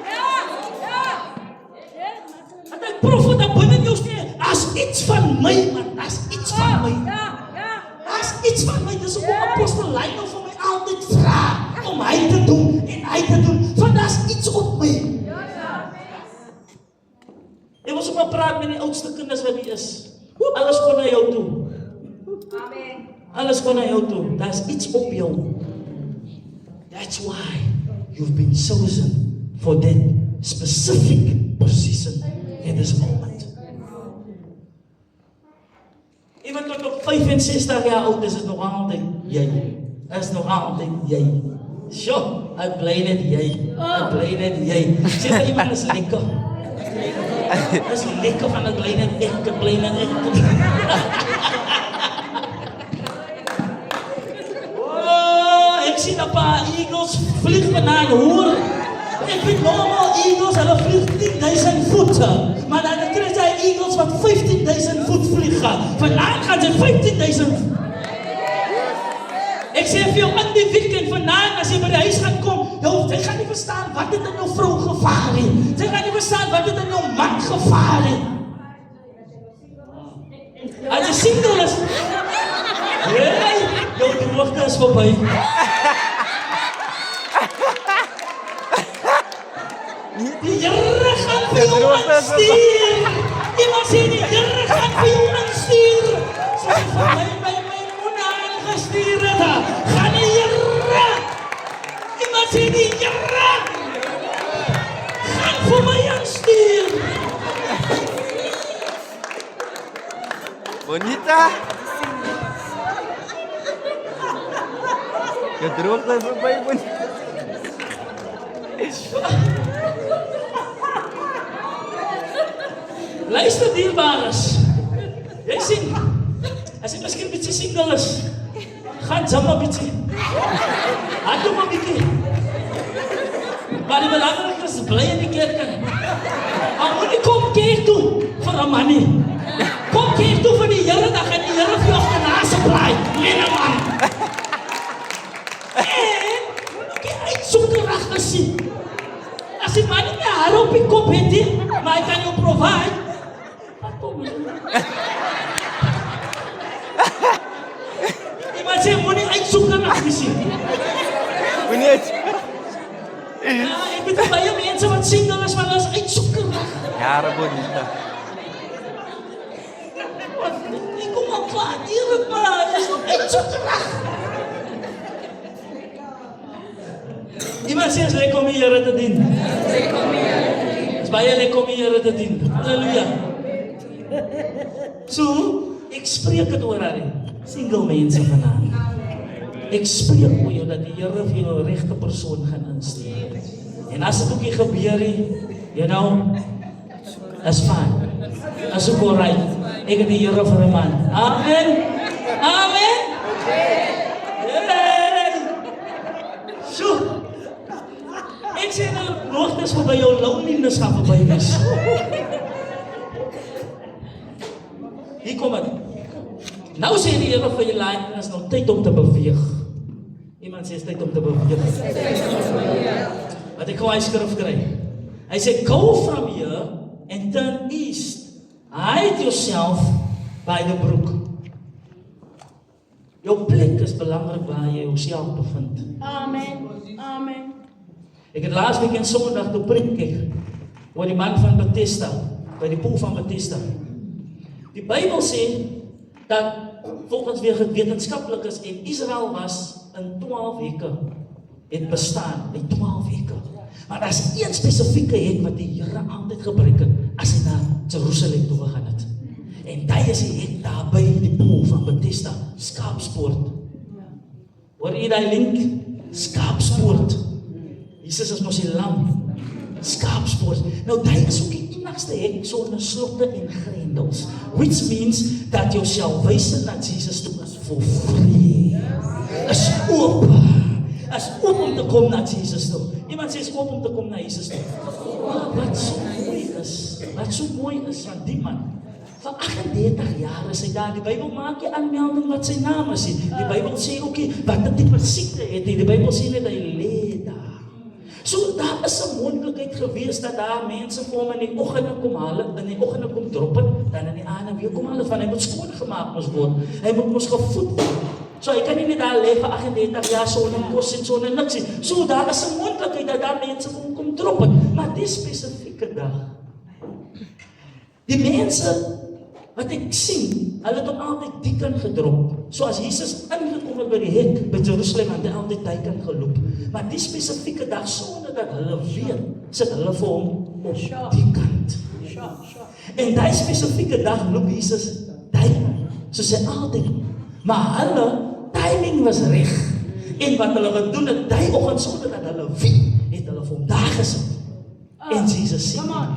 en ek proef wat daar binnen jou sê, as iets van my, man, as iets van my, as iets van my, dis ook apostel Lionel vir my altyd vraag, om hy te doen, en hy te doen, want daar is iets op my. Ek wil sommer praat met die oudste kinders wat die is, alles kon na jou toe. Alles kon na jou toe, daar is iets op jou. That's why you've been chosen for that specific position in this moment. Iemand tot op 65 jaar oud is het nog altijd jy. Is nog altijd jy. Sjoe, ek bly net jy. Ek bly net jy. Sê vir iemand is lekker. Is lekker van ek bly net ek bly net ek. Oh, ek sien 'n paar eagles vlieg vanaand, hoor. Ek weet normaal eagles, hulle vlieg 10.000 voet. Maar dan kry jy eagles wat 15.000 voet vlieg. Vanaand gaan sy 15.000 voet. Ek sê vir jou in die weekend vanaand, as jy by die huis gaan kom, jy gaan nie verstaan wat het in jou vrou gevaar het. Jy gaan nie verstaan wat het in jou man gevaar het. As jy single is, hey, jou droogte is voorbij. Die Here gaan vir jou aanstuur. Iemand sê die Here gaan vir jou aanstuur. Sê vir my moeder aangestuur het. Gaan die Here. Iemand sê die Here gaan vir my aanstuur. Bonita! Gedroogte is voorbij, Bonita. Luister dierbares. Jy sien, as jy miskien bietjie single is, gaan jammer bietjie. Hou toe maar bietjie. Maar die belangrike is bly in die kerk in. Maar moenie kom kerk toe vir 'n man nie. Kom kerk toe vir die Here, dan gaan die Here vir jou agterna supply. Nee man. En ek soek reg gesien. As die man nie haar op die kop het nie, maar hy kan jou provide. Wat kom jy? Iemand sê moenie uitsoek reg gesien. Meneer, Ja, ek weet baie mense wat single is, maar hulle is uitsoeker. jare bonita. Ek kom al klaar hier, maar hulle is uitsoeker. Iemand sê, is lekker om die Here te dien. Het is baie lekker om die Here te dien. Halleluja. So, ek spreek het oor haar, single mense vanavond. Ek spreek oor jou, dat die Here vir jou regte persoon gaan instuur. En as het ook nie gebeur nie, you know, is fine. Is ook alright. Ek het die Here vir 'n man. Amen. Amen. Yay. So, ek sê nou, hoogtes voorbij jou loneliness gaan voorbij wees. Hier kom het. Nou sê die Here vir jou laat, is nou tyd om te beweeg. Iemand sê, is tyd om te beweeg. Wat ek gou hy skrif kry. Hy sê, go from here and turn east. Hide yourself by the brook. Jou plek is belangrik waar jy jouself bevind. Amen. Amen. Ek het laas week in Sondag toe preek ek oor die man van Bethesda, by die poel van Bethesda. Die Bybel sê dat volgens weer wetenskaplikes en Israel was in 12 weke het bestaan, in 12 weke. Maar daar is een spesifieke hek wat die Here altyd gebruik het as hy na Jerusalem toe gegaan het. En dit is die hek daar by die poel van Bethesda, Skaapspoort. Hoor jy daai link? Skaapspoort. Jesus is mos die lam. Skaapspoort. Nou dit is ook die enigste hek sonder slotte en grendels. Which means that your salvation na Jesus toe is for free. Is oop. Is oop om te kom na Jesus toe. Iemand sê is oop om te kom na Jesus toe. Wat so mooi is van die man. Vir 38 jaar is hy daar. Die Bybel maak nie aanmelding wat sy naam is. Die Bybel sê ook nie wat dit tipe siekte het nie. Die Bybel sê net hy lê daar. So daar is 'n moontlikheid gewees dat daar mense vir hom in die oggende kom haal, in die oggende kom drop het, dan in die aande weer kom haal van hy moet skoon gemaak mos word. Hy moet mos gevoed word. So hy kan nie net daar lê vir 38 jaar sonder kos en sonder niks nie. So daar is 'n moontlikheid dat daar mense vir hom kom drop het, maar dis spesifieke dag. Die mense wat ek sien, hulle het hom altyd die kant gedrop. So as Jesus ingekom het by die hek by Jerusalem, het hy altyd die kant geloop. Maar die spesifieke dag, sonder dat hulle weet, sit hulle vir hom op die kant. En die spesifieke dag loop Jesus die kant, soos hy altyd. Maar hulle timing was reg. En wat hulle gedoen het, die oggend sonder dat hulle weet, het hulle vir hom daar gesit. En Jesus sê, man.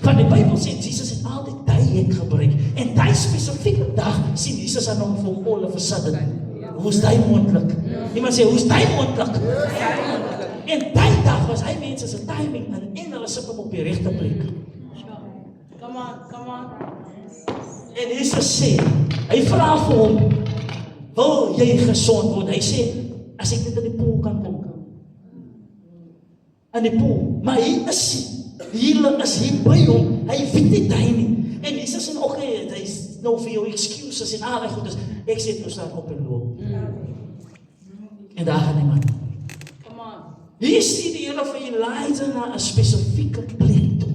Van die Bybel sê, Jesus het altyd die hek gebruik. En die spesifieke dag sien Jesus aan hom vir hom all of a sudden. Hoe is die moontlik? Iemand sê, hoe is die moontlik? En die dag was hy mense se timing en hulle sit hom op die regte plek. Come on. En Jesus sê, hy vra vir hom, wil jy gesond word? Hy sê, as ek net in die poel kan kom. In die poel. Maar hy is hier by hom. Hy weet nie hy nie. En Jesus sê, okay, hy is nou vir jou excuses en al die goedes. Ek sê, nou staan op en loop. En daar gaan die man. Hier sê die Here vir Elijah na 'n spesifieke plek toe.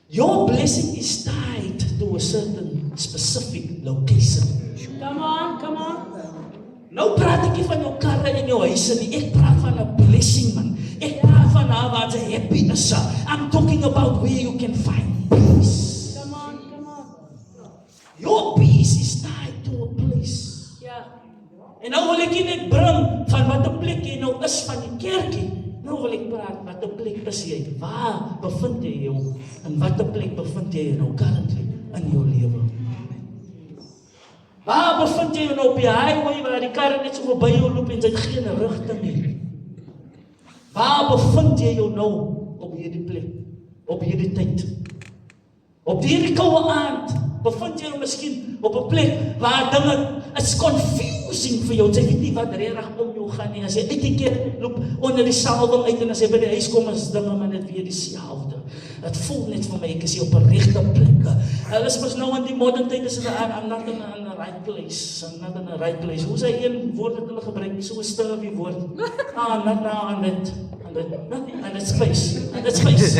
Your blessing is tied to a certain specific location. Come on. Nou praat ek nie van jou karre en jou huise nie. Ek praat van 'n blessing, man. Ek praat van daar waar jy happy is. I'm talking about where you can find peace. Come on. Your peace is tied to a place. Yeah. En nou wil ek nie net bring van wat 'n plek jy nou is van die kerkie, nou wil ek praat, wat 'n plek is jy? Waar bevind jy jou? In watter plek bevind jy jou nou currently in jou lewe? Waar bevind jy jou nou op die highway waar die karre net so verby jou loop en jy het geen rigting nie? Waar bevind jy jou nou op hierdie plek? Op hierdie tyd? Op hierdie koue aand bevind jy jou miskien op 'n plek waar dinge is confusing vir jou. Jy weet nie wat regtig om jou gaan nie. As jy uit die kerk loop onder die salwing uit en as jy by die huis kom is dinge maar net weer dieselfde. Het voel net vir my ek is hier op 'n regte plek. Hulle is mos nou in die modern tyd is hulle I'm not in a right place. I'm not in a right place. Hoe is hy een woord wat hulle gebruik? So 'n sturvy woord. Not now on that space. On that space.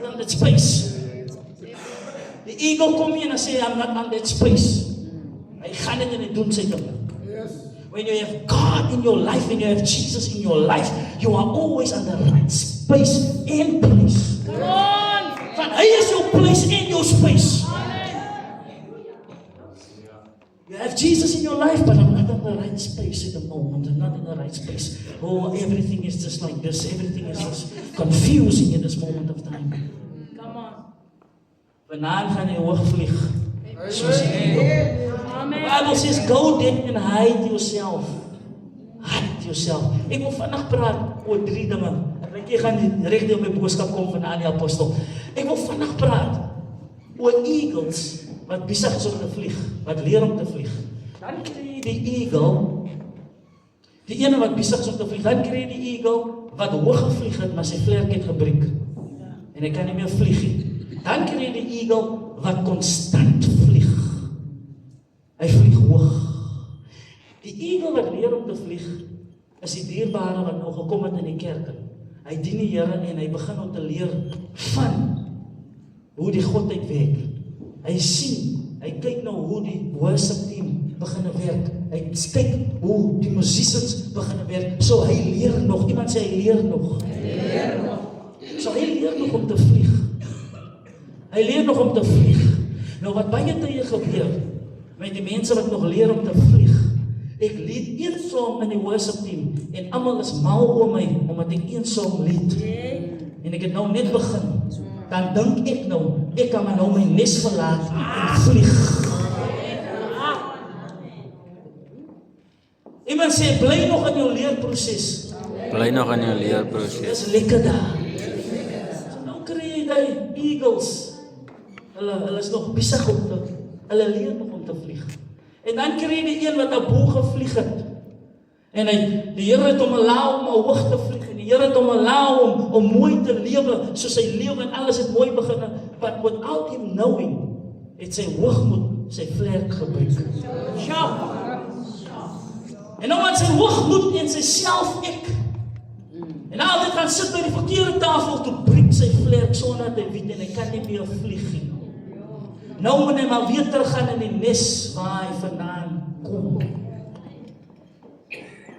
On that space. Die ego kom hier en sê, I'm not on that space. Hy gaan dit nie doen, sê dit. When you have God in your life, when you have Jesus in your life, you are always on the right space and place. Come on! Van hy is your place and your space. You have Jesus in your life, but I'm not in the right space at the moment. I'm not in the right space. Oh, everything is just like this. Everything is just confusing in this moment of time. Vanaand gaan jy hoogvlieg. Soos die eagle. The Bible says, go then and hide yourself. Hide yourself. Ek wil vandag praat oor 3 dinge. Ek gaan reg deur my boodskap kom vanaand die apostel. Ek wil vandag praat oor eagles wat besig is om te vlieg, wat leer om te vlieg. Dan kry jy die eagle, die ene wat besig is om te vlieg. Dan kry jy die eagle wat hoog gevlieg het, maar sy vlerk het gebreek. En hy kan nie meer vlieg nie. Dan kry jy die eagle wat konstant vlieg. Hy vlieg hoog. Die eagle wat leer om te vlieg, is die dierbare wat nou gekom het in die kerk. Hy dien die Here en hy begin om te leer van hoe die godheid werk. Hy sien, hy kyk nou hoe die worship team begin werk. Hy kyk hoe die musicians begin werk. So hy leer nog. Iemand sê hy leer nog. So hy leer nog om te vlieg. Hy leer nog om te vlieg. Nou wat baie tye gebeur met die mense wat nog leer om te vlieg. Ek lead een song in die worship team en almal is mal oor my omdat ek een song lead. En ek het nou net begin. Dan dink ek nou, ek kan maar nou my nes verlaat en vlieg. Iemand sê, bly nog in jou leerproses. Bly nog in jou leerproses. Dis lekker daar. So nou kry jy die eagles. Hulle is nog besig om te, hulle leer nog om te vlieg. En dan kry jy die een watabo gevlieg het. En die Here het hom allow om hoog te vlieg. En die Here het hom allow om mooi te lewe, soos sy lewe en alles het mooi begin. But without him knowing, het sy hoogmoed sy vlerk gebreek. En nou wat sy hoogmoed en sy self ek. En altyd gaan sit by die verkeerde tafel, toe breek sy vlerk sonder dat hy weet en hy kan nie meer vlieg nie. Nou moet hy maar weer teruggaan in die nes waar hy vandaan kom.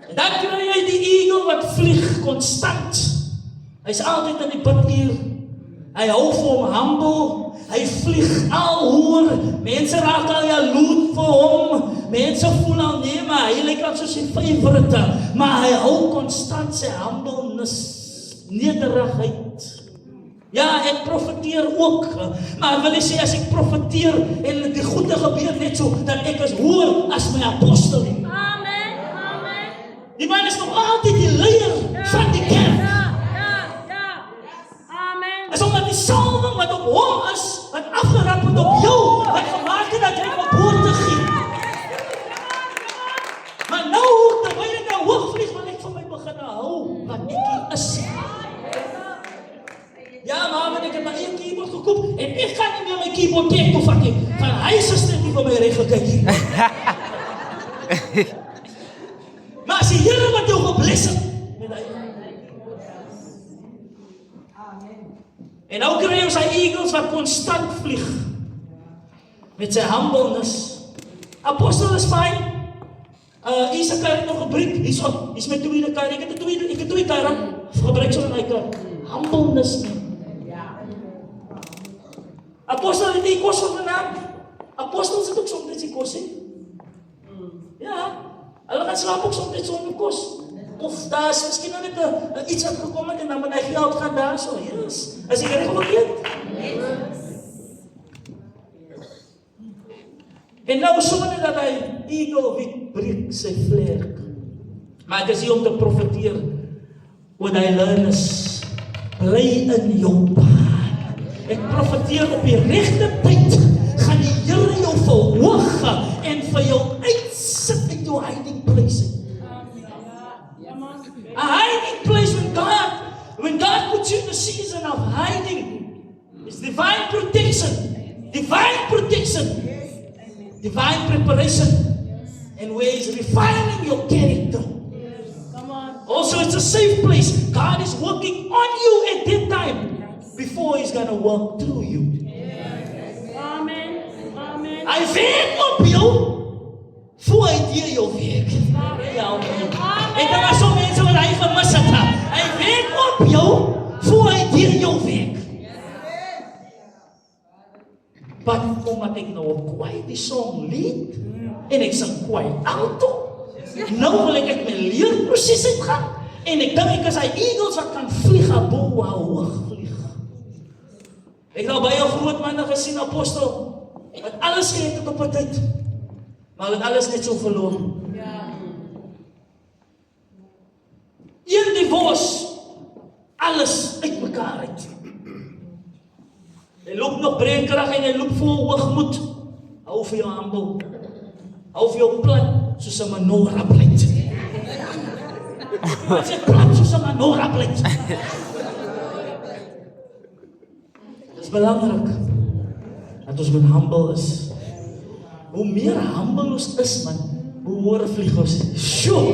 En dan kry jy die eagle wat vlieg konstant. Hy is altyd in die biduur. Hy hou vir hom humble. Hy vlieg al hoër. Mense raak al jaloers vir hom. Mense voel al nee, maar hy lyk al soos sy favorite. Maar hy hou konstant sy humbleness, nederigheid. Ja, ek profeteer ook, maar wil jy sê, as ek profeteer en die goede gebeur net so, dan ek is hoër as my apostel. Amen. Die man is nog altyd die leier van die kerk. Amen. Is omdat die salwing wat op hom is, wat afgerap het op jou, wat gemaak het dat jy geboorte gee. Maar nou, terwyl ek nou hoogvlieg, wil ek van my begin hou, wat ek hier is. Ja, maar ek het my eie keyboard gekoop en ek gaan nie meer my keyboard tek of ek van hy is net nie vir my reg gekyk hier. Maar as die Here wat jou gebless het met hy. En nou kry jy sy eagles wat konstant vlieg met sy humbleness. Apostel is fyn. Isa kar het nog gebreek. Hier's my tweede kar. Ek het twee karre gebruik so in my kar. Humbleness. Apostel het die kos vandaan. Apostel sit ook soms die kos, hè? Ja, hulle gaan slaap ook soms sonder kos. Of daar is miskien nog net iets wat gekom het en dan moet hy geld gaan daar so. Yes. As jy reg verkeerd. En nou sonder dat hy eagle wit breek sy vlerk. Maar ek is hier om te profeteer. What I learn is, bly in jou pad. Ek profeteer op die regte tyd, gaan die Here jou verhoog en vir jou uitsit uit jou hiding place. A hiding place when God puts you in a season of hiding, it's divine protection, divine preparation, and where He's refining your character. Also, it's a safe place. God is working on you at that time before He's going to work through you. Hy werk op jou voor hy deur jou werk. En dan was so mense wat hy gemis het. Hy werk op jou voor hy deur jou werk. Maar omdat ek nou op kwaai die song lead en ek sing kwaai alto, nou wil ek my leerproses uitgaan en ek dink ek is hy eagles wat kan vlieg bo hoog vlieg. Ek nou baie groot manne gesien, apostel, wat alles gehet het op 'n tyd, maar het alles net so verloor. Een divorce, alles uit mekaar uit. Hy loop nog breekkrag en hy loop vol hoogmoed. Hou vir jou humble. Hou vir jou plat soos 'n menorah pleit. Wat sê plat soos 'n menorah pleit? Dit is belangrik dat ons met humble is. Hoe meer humble ons is, man, hoe hoër vlieg ons. Sjoe!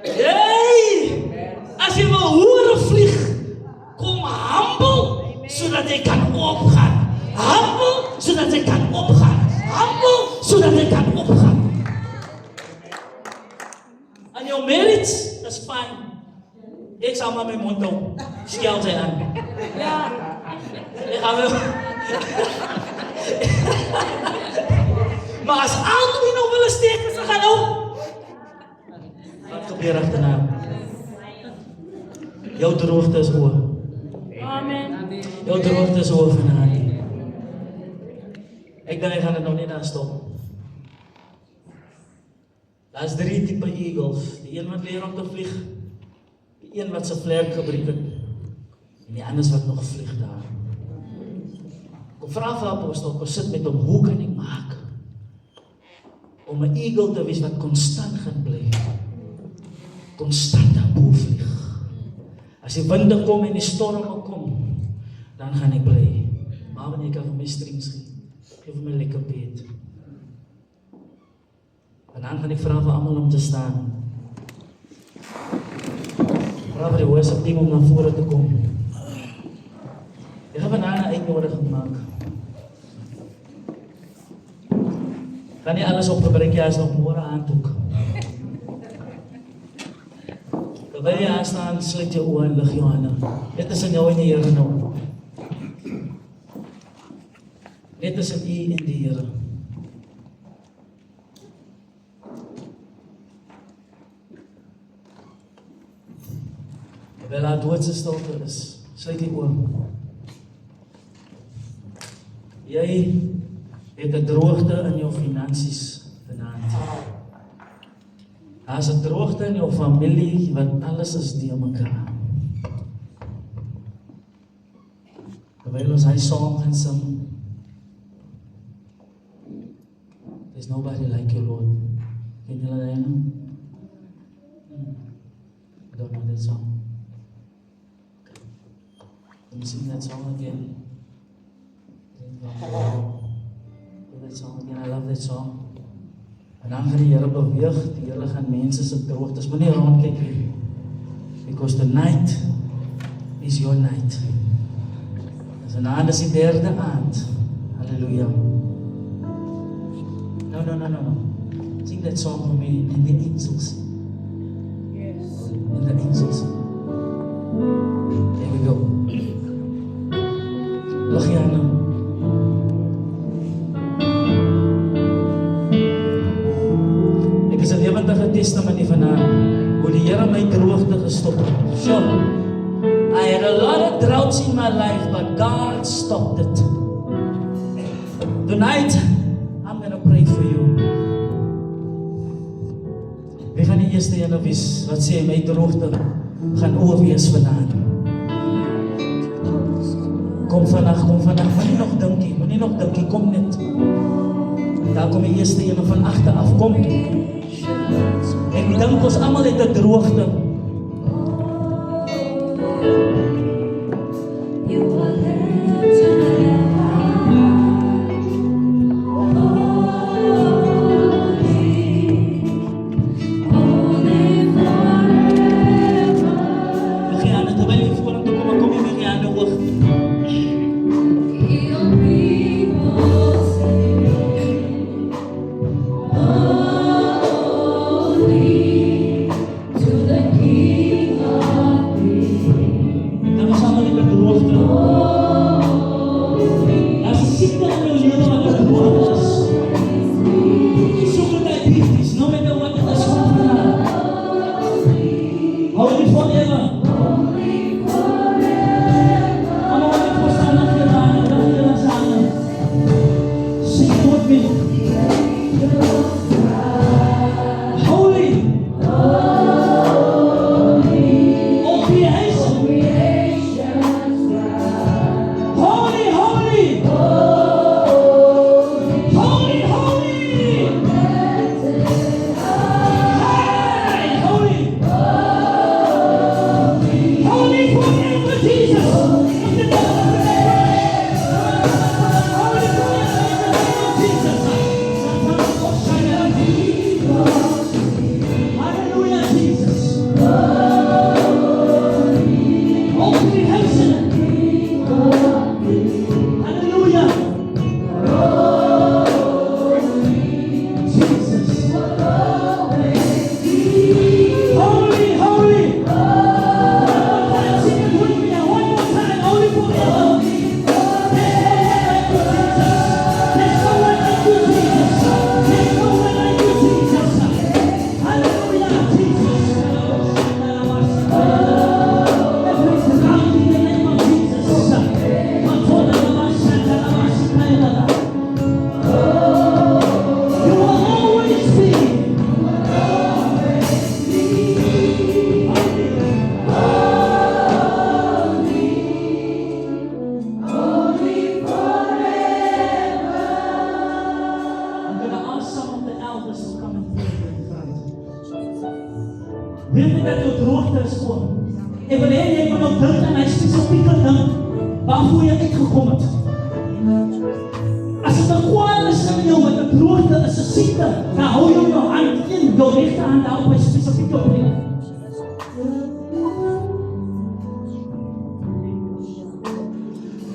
Hey! As jy wil hoër vlieg, kom humble, sodat jy kan opgaan. Humble, sodat jy kan opgaan. Humble, sodat jy kan opgaan. En jou marriage, dat is fijn. Ik zal maar mijn mond doen. Schel zij aan. Ik ga wel. Maar als altijd die nog willen steken, ze gaan ook. Wat gebeurt achterna? Jouw droogte is oor. Jouw droogte is oor vanavond. Ik denk, ik ga het nog niet aan stoppen. Dat is 3 type eagles. Die een wat leer om te vlieg. Die een wat zijn vlerk gebruikt. En die anders wat nog vliegt daar. Ik vraag van apostel, ik zit met hem, hoe kan ik maken? Om een eagle te wees wat constant gaat blijven. Constant daarboven vlieg. Als die winden komen en die stormen komen, dan ga ik blijven. Maar wanneer ik even mijn strings geef me lekker beet. En dan ga ik vragen allemaal om te staan. Vraag voor de worship team om naar voren te komen. Ik heb een andere uitnodiging gemaakt. Ik ga niet alles opgebruiken, juist nog morgen aandoek. Terwijl je aanstaan, sluit je ogen en lig je handen. Dit is in jou en de Heere nou. Dit is in u en de Heere. Terwijl haar doodse stilte is, sluit je ogen. Jy het 'n droogte in jou finansies vanaand. Daar's 'n droogte in jou familie, want alles is die mekaar. Terwyl ons hy song gaan sing, there's nobody like you, Lord. Ken julle daai nou? I don't know that song. Can you sing that song again? That song again, I love that song. En dan gaan die Here beweeg, die Here gaan mense se droogtes, moenie rondkyk nie. Because the night is your night. Dis vanaand is die 3de aand. Halleluja. No. Sing that song for me and the angels. Yes. And the angels. There we go. Lag jy aan nou? Ek is 'n lewendige testimonie vanaand. hoe die Here my droogte gestop het. Sure. I had a lot of droughts in my life, but God stopped it. Tonight, I'm gonna pray for you. Wie gaan die eerste ene wees wat sê my droogte gaan oorwees vanaand? Kom vandag, moenie nog dinkie, kom net. Daar kom die eerste ene van agter af, kom. En ek dink ons almal het 'n droogte. Weet jy dat jou droogte is kom? Ek wil hê jy moet nou dink aan 'n spesifieke ding waarvoor jy uitgekom het. As dit 'n kwaal is in jou met 'n droogte is 'n siekte, dan hou jy jou hand in, jou regterhand op 'n spesifieke plek.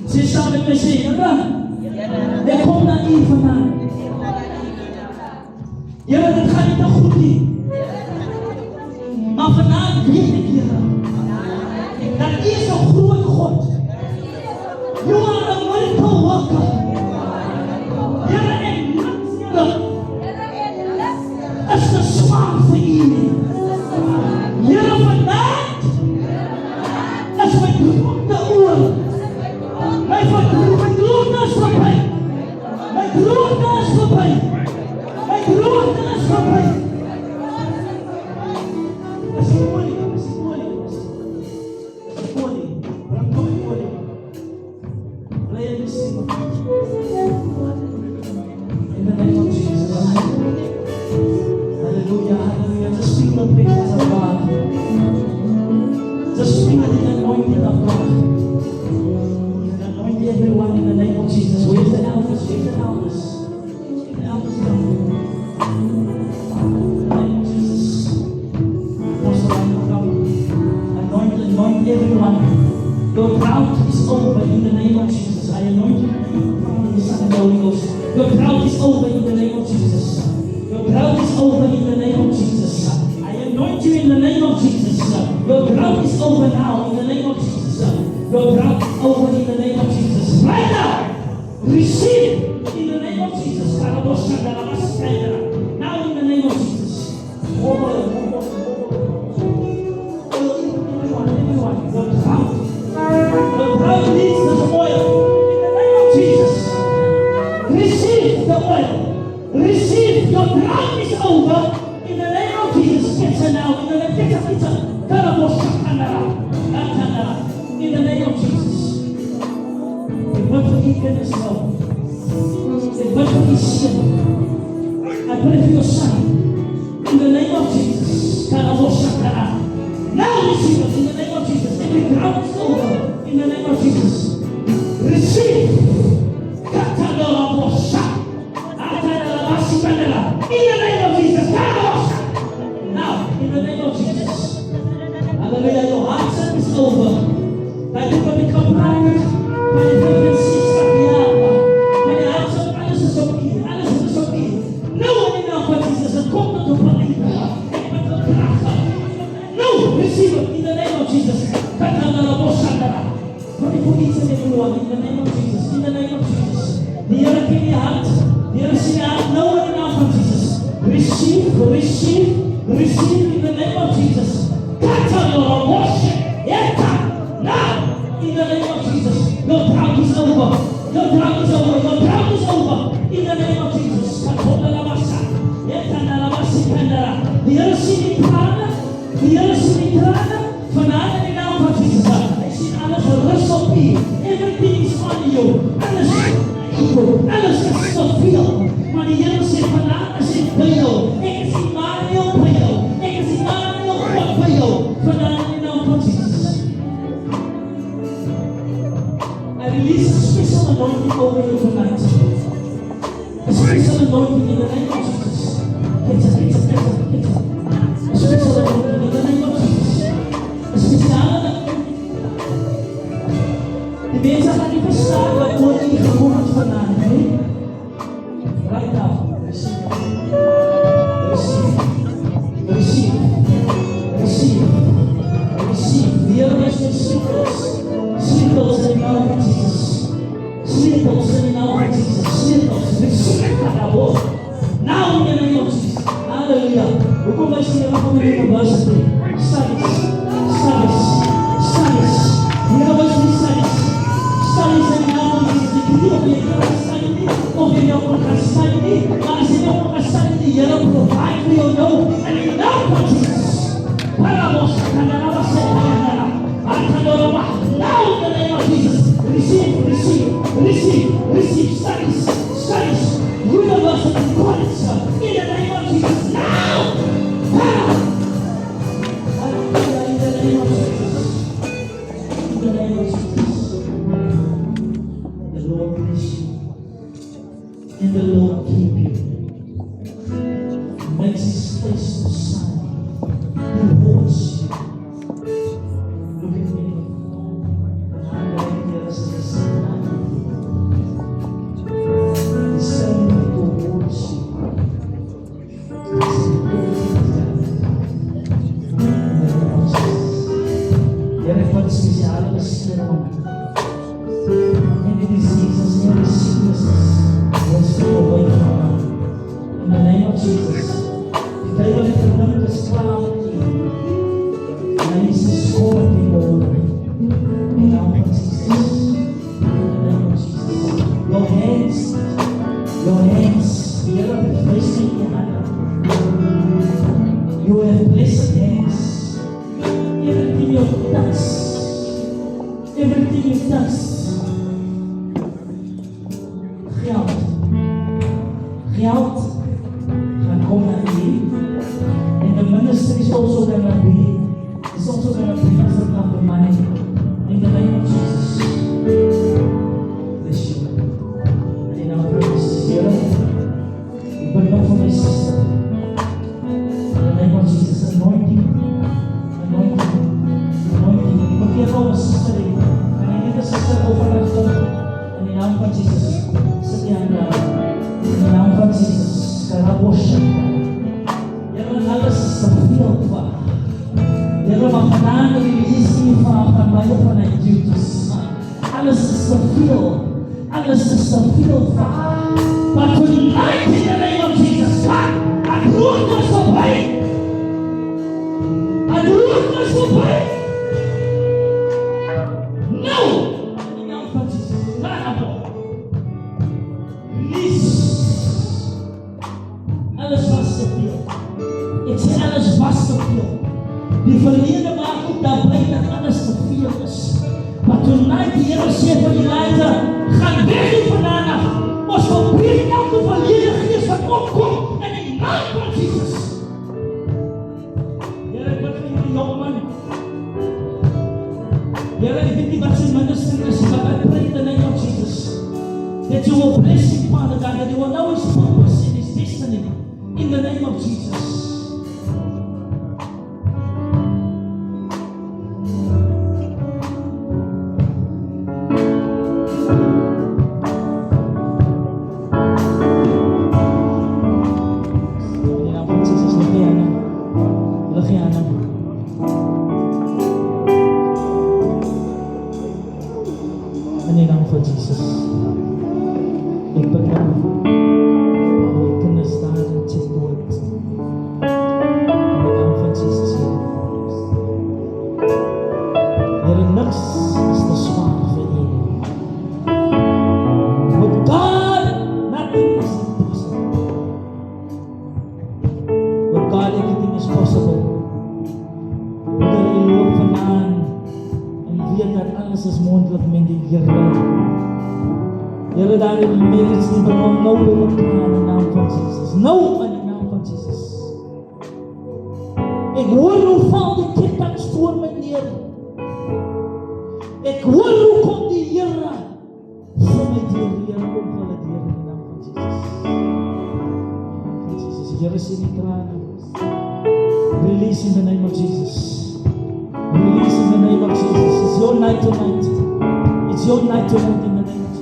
Sy saam met my sê, Here, ek kom na U vandaan. Here, dit gaan nie te goed nie. Maar vanavond weet ik hier dat U is een groot God. You are a miracle worker. Here en niks is te zwaar voor U nie. Here vanavond is my droogte oor. My droogte is voorbij. My droogte is voorbij. My droogte is voorbij. Your drought is over in the name of Jesus. I anoint you in the Son and the Holy Ghost. Your drought is over in the name of Jesus. Your drought is over in the name of Jesus. I anoint you in the name of Jesus. Your drought is over now in the name of Jesus. Your drought is over in the name of Jesus. Right now, receive in the name of Jesus. Now in the name of Jesus. the oil. Receive your drought is over. In the name of Jesus, get her now. In the name of Jesus, in the name of Jesus. The word for eagerness, Lord. The word for his sin. I pray for your son. In the name of Jesus. Now receive it in the name of Jesus. Every drought is over. In the name of Jesus. Receive. In the name of Jesus. Now, in the name of Jesus. Hallelujah. Your heart is over. That you can become private. When you can see Sabiaba. When your heart is okay. Alles is okay. No one in our Jesus has come to believe. No, receive it in the name of Jesus. Pray for each and every one in the name of Jesus. In the name of Jesus. The other in your heart. The other in your heart. No one in our Jesus. Receive in the name of Jesus. Now, in the name of Jesus. Your drought is over. Your drought is over. Your drought is over. In the name of Jesus. The other city planner. The other city planner. Vandaag in de naam van Jesus. Ik zie alles rust op u. Everything is on you. Alles is zoveel. Maar die Heer zegt vandaag is het bij jou. Ik zie Mario bij jou. Ik zie Mario God bij jou. Vandaag in de naam van Jesus. I release a special anointing over you tonight. A special anointing in the name of Jesus. A special anointing in the name of Jesus. A special anointing. De mensen gaan niet verstaan wat wordt hier gehoord vandaag. Right now, receive. The other is the sleepers in the name of Jesus. Sleepers in the name of Jesus. Sleepers. Receive now in the name of Jesus. Hallelujah. We're going to see a university. Studies. University studies. Studies in the name of Jesus. If you don't be able to study, or if you don't study, but if you don't study, you don't provide for your know, and you know what Jesus. Now in the name of Jesus, receive studies, university, college, in the name of Jesus, now, in the name of Jesus, in the name of Jesus, the Lord bless you, and the Lord keep you, makes his face to shine. He holds you. Look at me. I'm right here as the sun. He's telling me to hold you. He's Ele pode especial a você. Any diseases, any sicknesses, let's go away from now. In the name of Jesus. If they don't have to cloud, and it's a scorpion over it. In the name of Jesus. In the name of Jesus. Your hands, the other placing your hand. You have blessed hands. Everything you touch, geld gaan komen naar u. And the ministry is also going to be effort of the money. In the name of Jesus. Bless you. And in our purpose here, we put up for my sister. In the name of Jesus, anointing. Porque é bom sister. And I need the sister over the phone. And in our name of Jesus, in the name of Jesus, Karabosha. Alles is zoveel waar. Here mag vandaan release nie van my vanuit duties. Alles is zoveel waar. But tonight in the name of Jesus, God, ek roep ons voorbij. No! In the name of Jesus, release. alles was te veel. Ek sê alles was te veel. Die verlede maak ook daarbij dat alles te veel is. Maar tonight die Here sê vir die leider, gaan weg hier vandaan af. Ons verbreek elke verlede gees wat opkom in die naam van Jesus. Here, ek bid vir hierdie jongman. Here, ek weet nie wat sy minister is, but I pray in the name of Jesus that you will bless him, Father God, that you will know his purpose and his destiny in the name of Jesus. In die naam van Jesus. Ek bid nou vir die kinders daar in Chitwoord. In die naam van Jesus, Here. Here, niks is te zwaar vir U. With God, nothing is impossible. With God, everything is possible. Wanneer jy loop vandaan en weet dat alles is moontlik met die Here. Here, daar in die medies die bekom nou weer op in die naam van Jesus. Nou in die naam van Jesus. Ek hoor hoe val die kettinge voor my neer. Ek hoor hoe kom die Here vir my deur, Here, kom vir hulle deur in die naam van Jesus. Jesus, Here, sien die trane. Release in the name of Jesus. Release in the name of Jesus. It's your night tonight. It's your night tonight in the name of Jesus.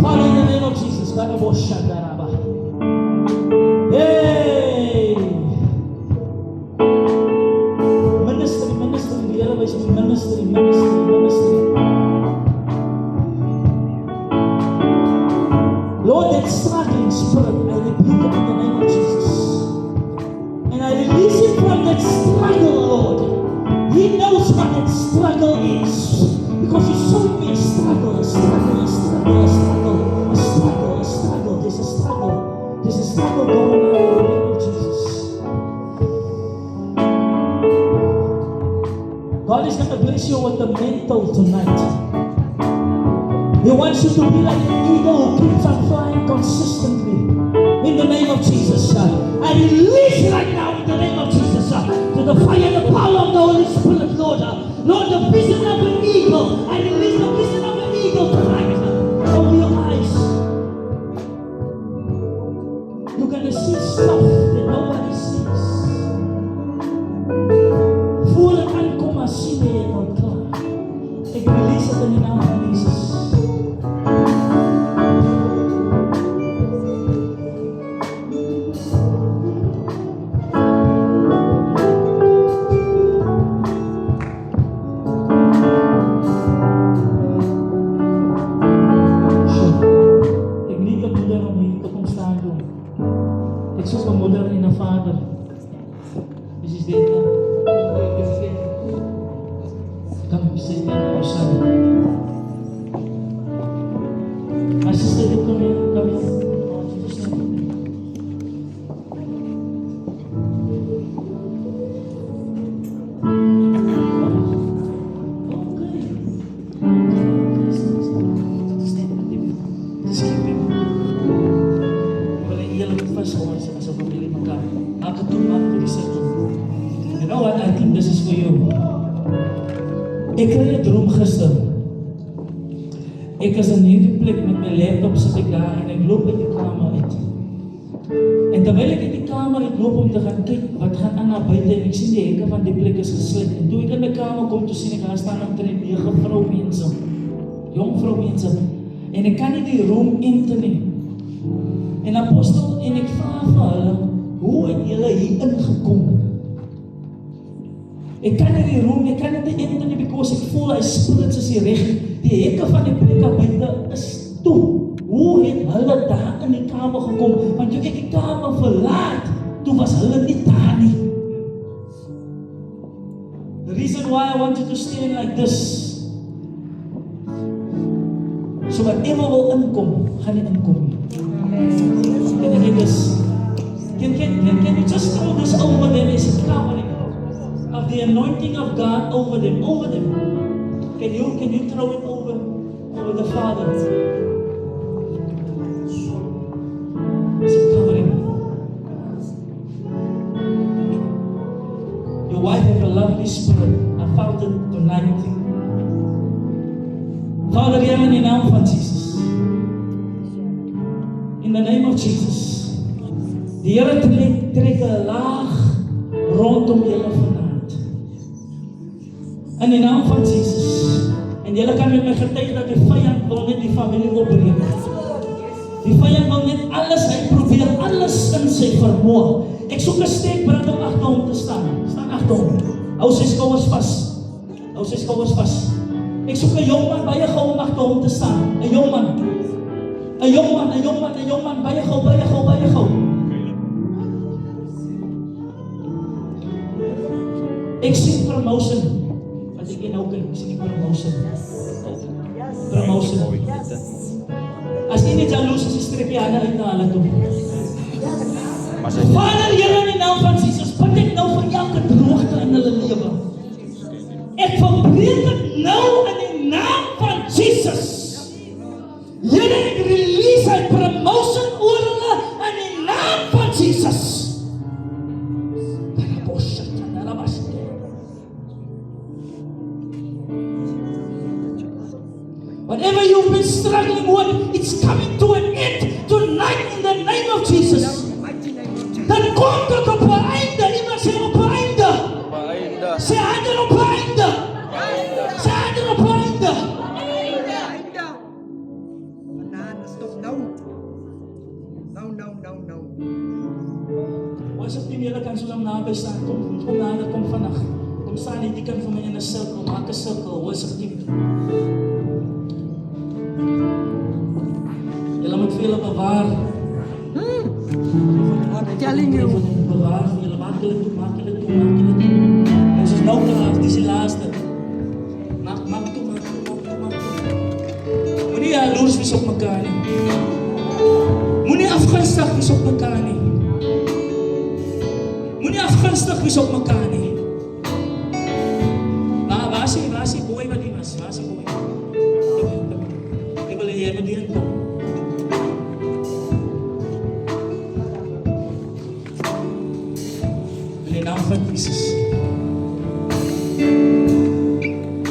Father, in the name of Jesus. Hey! Ministry, ministry. The other way is ministry, ministry, ministry. Lord, that struggling spirit, I rebuke it in the name of Jesus. And I release him from that struggle, Lord. He knows what that struggle is. Because you showed me a struggle, a struggle, a struggle, a struggle, a struggle, a struggle. There's a struggle. There's a struggle going on in the name of Jesus. God is going to bless you with the mental tonight. He wants you to be like an eagle who keeps on flying consistently. In the name of Jesus, I release right now in the name of Jesus to the fire and the power of the Holy Spirit, Lord. Lord, the vision of an eagle. I release the vision of an eagle tonight over your eyes. You're going to see stuff that nobody sees. Voor het aankomen zien we het al klaar. Ik release het in de naam van Jesus. Ik zoek een moeder en een vader. This is dit. Come sit down, our son. My sister, come here, come here. You know what? I think this is for you. Ek kry 'n droom gister. Ek is in hierdie plek met my laptop sit ek daar en ek loop in die kamer uit. En terwyl ek in die kamer uitloop om te gaan kyk wat gaan aan na buite en ek sien die hekke van die plek is gesluit. En toe ek in my kamer kom, toe sien ek daar staan omtrent 9 vroumense. Jong vroumense. En ek kan nie die room enter nie. En apostel en ek vra vir hulle, hoe het julle hier ingekom? Ek kan nie die room, ek kan nie die enter nie, because ek voel hy spirits is hier reg. Die hekke van die plek buite is toe. Hoe het hulle daar in die kamer gekom? Want toe ek die kamer verlaat, toe was hulle nie daar nie. The reason why I want you to stand like this, so whatever wil inkom, gaan nie inkom nie. Can you give this? Can you just throw this over them as a covering of the anointing of God over them, over them? Can you throw it over the Father? As a covering. Your wife has a lovely spirit. I felt it tonight. Father, here in the name of Jesus. In the name of Jesus. Die Here trek 'n laag rondom julle vanaand. In die naam van Jesus. En julle kan met my getuig dat die vyand wil net die familie opbreek. Die vyand wil net alles, hy probeer alles in sy vermoë. Ek soek 'n steekbrand om agter hom te staan. Staan agter hom. Hou sy skouers vas. Hou sy skouers vas. Ek soek 'n jong man baie gou om agter hom te staan. 'n jong man. 'n jong man baie gou. Ek sien promotion. Wat ek nou kyk, ek sien promotion. Promotion. As jy nie jaloers is, strip jy uit na hulle toe. Vader, Here, in die naam van Jesus, bid ek nou vir elke droogte in hulle lewe. Ek verbreek dit nou in die naam van Jesus. Here, ek release my promotion oor hulle in die naam van Jesus. Whatever you've been struggling with, it's coming to an end tonight in the name of Jesus. Dan komt het op een einde. Iemand zegt op een einde. Ze hadden op een einde. Ze hadden op een einde. Stop nou. Nou. Was het team, jullie kan zo lang nabij staan. Kom nader, kom vannacht. Kom staan hier, die kan voor mij in een cirkel. Maak een cirkel. Was het team. Jullie moet veel bewaar. I'm telling you. Bewaar. Jullie maak jullie toe. Dit is nou klaar. Dit is de laatste. Maak toe. Moet niet jaloers wees op elkaar nie. Moet niet afgunstig wees op elkaar nie. Moet niet afgunstig wees op elkaar nie. Waar is die boy wat die was? Waar is die boy? Ik wil hier met die kom. In die naam van Jesus.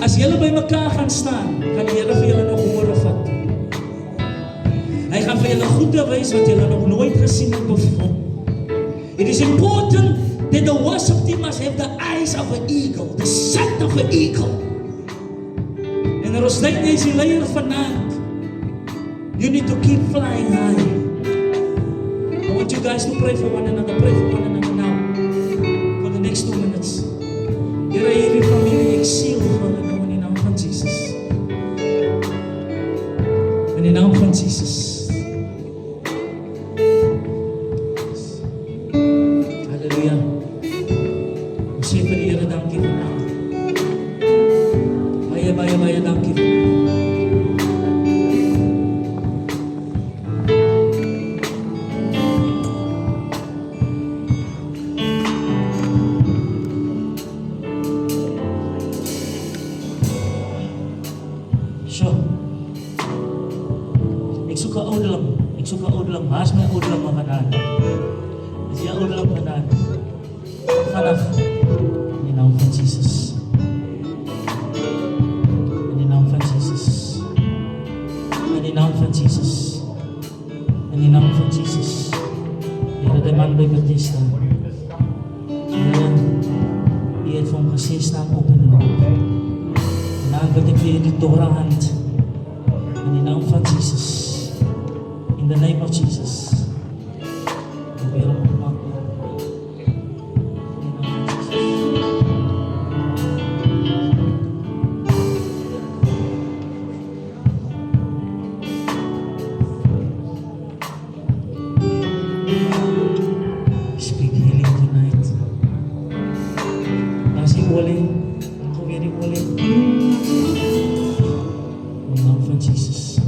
As julle by mekaar gaan staan, gaan die Here vir julle nog hore vat. Hy gaan vir julle goede wys wat julle nog nooit gesien het bevore. It is important that the worship team must have the eyes of an eagle, the sight of an eagle. En ons dink jy is die leier vanaand. You need to keep flying high. I want you guys to pray for one another now. For the next 2 minutes. Here, hierdie familie, ek siel vir hulle nou in die naam van Jesus. In die naam van Jesus. Halleluja. Ons sê vir die Here dankie vanaand. Baie dankie vanaand. Ek soek 'n oudeling. Waar is my oudeling vanaand? Is jy oudeling vanaand? Vanaf in die naam van Jesus. In die naam van Jesus. In die naam van Jesus. In die naam van Jesus. Here, die man by Bethesda. Here, die het vir hom gesê staan op en loop. En dan bid ek vir die dora hand. In die naam van Jesus. In the name of Jesus. Speak healing tonight. Nasi boleh, kau beri boleh. In the name of Jesus.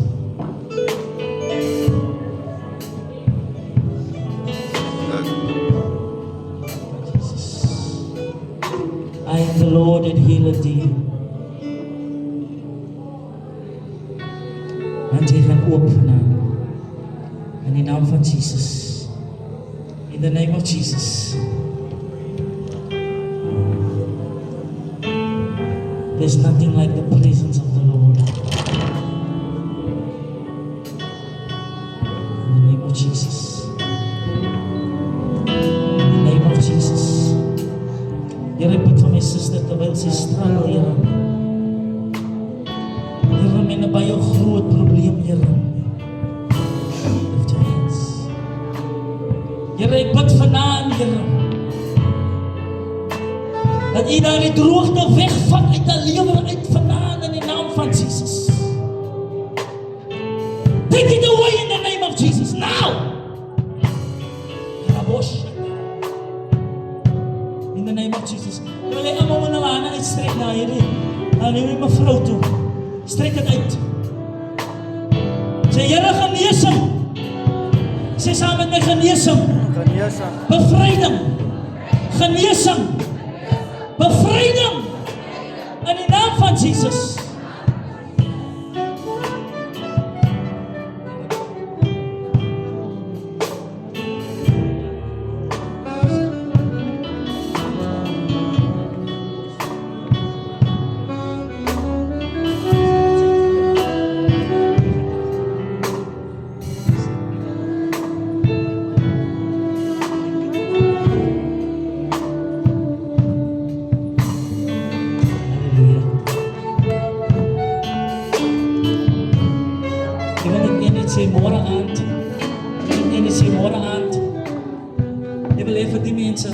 availability. Want jy gaan oop vanaand. In die naam van Jesus. In the name of Jesus. There's nothing like the presence of the Lord. In the name of Jesus. In the name of Jesus. Here, ek bid vir my sister terwyl sy struggle, Here. Here, men by jou groot probleem, Here. Lift your hands. Here, ek bid vanaand, Here. Dat U daar die droogte wegvat uit die lewe uit vanaand in die naam van Jesus. Take it away in the name of Jesus. Now! In the name of Jesus. Wil jy allemaal my hande uitstrek na hierdie? Nou neem my mevrou toe. Strek het uit. Sê, Here, genesing. Sê saam met my, genesing. Bevryding. Genesing. Bevryding. In die naam van Jesus. Sê môre aand. En sê môre aand. Ek wil hê vir die mense.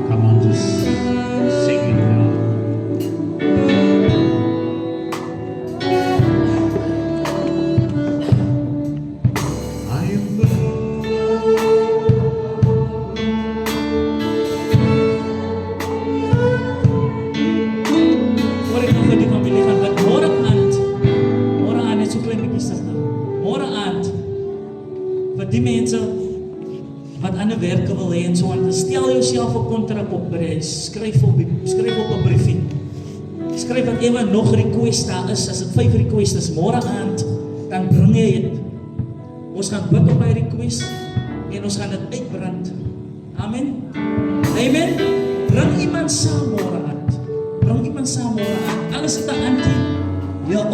Come on, just sing it now. I am the die mense wat ander werke wil hê en so aan, stel jouself 'n kontrak op by die huis, skryf op 'n briefie. Skryf wat ewe nog request daar is, as dit 5 request is, môre aand, dan bring jy dit. Ons gaan bid op by request en ons gaan dit uitbrand. Amen. Amen. Bring iemand saam môre aand. Bring iemand saam môre aand. Alles het 'n auntie, jou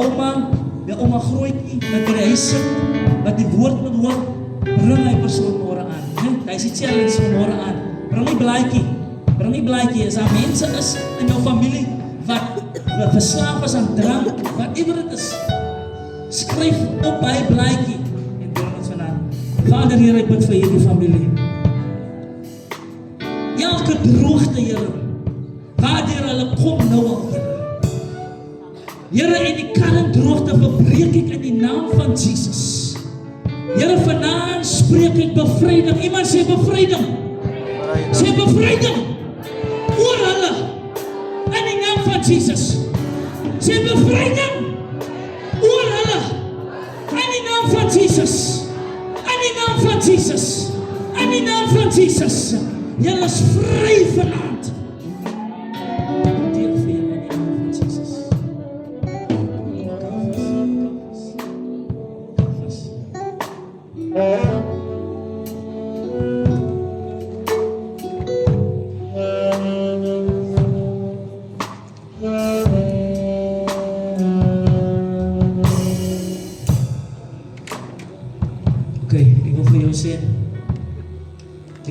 ouma grootjie, wat by die huis sit, wat die woord moet hoor. Bring hy persoon môre aan. Hy is die challenge van môre aan. Bring die blaadjie. Bring die blaadjie. As daar mense is in jou familie wat verslaaf is aan drank, whatever het is, skryf op by blaadjie en bring ons vandaan. Vader, Here, ek bid vir hierdie familie. Elke droogte, Here, waardeur hulle kom nou al, Here. Here, en die karren droogte verbreek ek in die naam van Jesus. Here, vanaand spreek ek bevryding. Iemand sê bevryding. Sê bevryding. Oor hulle. In die naam van Jesus. Sê bevryding. Oor hulle. In die naam van Jesus. In die naam van Jesus. In die naam van Jesus. Julle is vry vanaand. Deel vir julle in die naam van Jesus.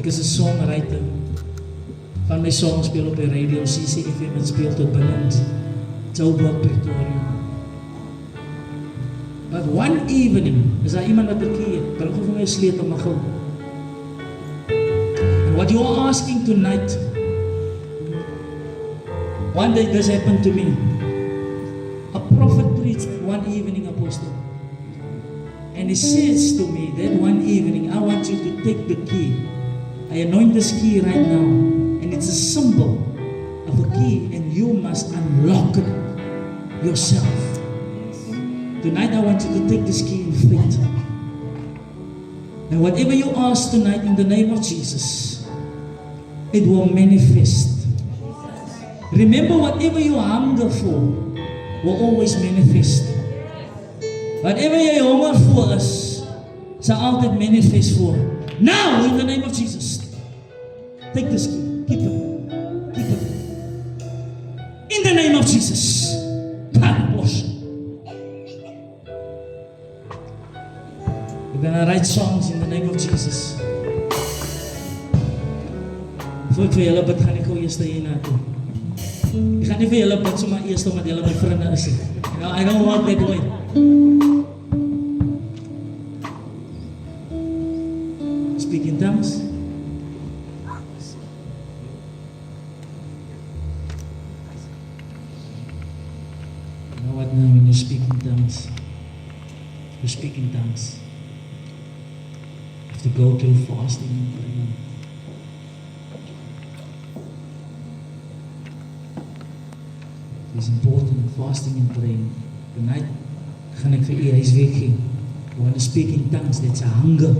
Ek is 'n songwriter. Van my songs speel op die radio, CCFM en speel tot binne Joburg, Pretoria. But one evening, is daar iemand wat verkeer het, bring vir my 'n sleutel maar gou. And what you are asking tonight, one day this happened to me. A prophet preached one evening, Apostle. And he says to me that one evening, I want you to take the key. I anoint this key right now, and it's a symbol of a key, and you must unlock it yourself. Tonight, I want you to take this key in faith. And whatever you ask tonight in the name of Jesus, it will manifest. Remember, whatever you hunger for will always manifest. Whatever jy honger voor is, sal altyd manifest voor. Now, in the name of Jesus, take this key. Keep it. Keep it. In the name of Jesus. We're gonna write songs in the name of Jesus. Voor ek vir julle bid, gaan ek gou eers hierna toe. Ek gaan nie vir julle bid sommer eers omdat julle my vriende is nie. I don't want that way. Speak in tongues. You know what now when you speak in tongues? You speak in tongues. You have to go through fasting and praying. It's important, fasting and praying. Tonight, gaan ek vir u huiswerk gee. When you speak in tongues, that's a hunger.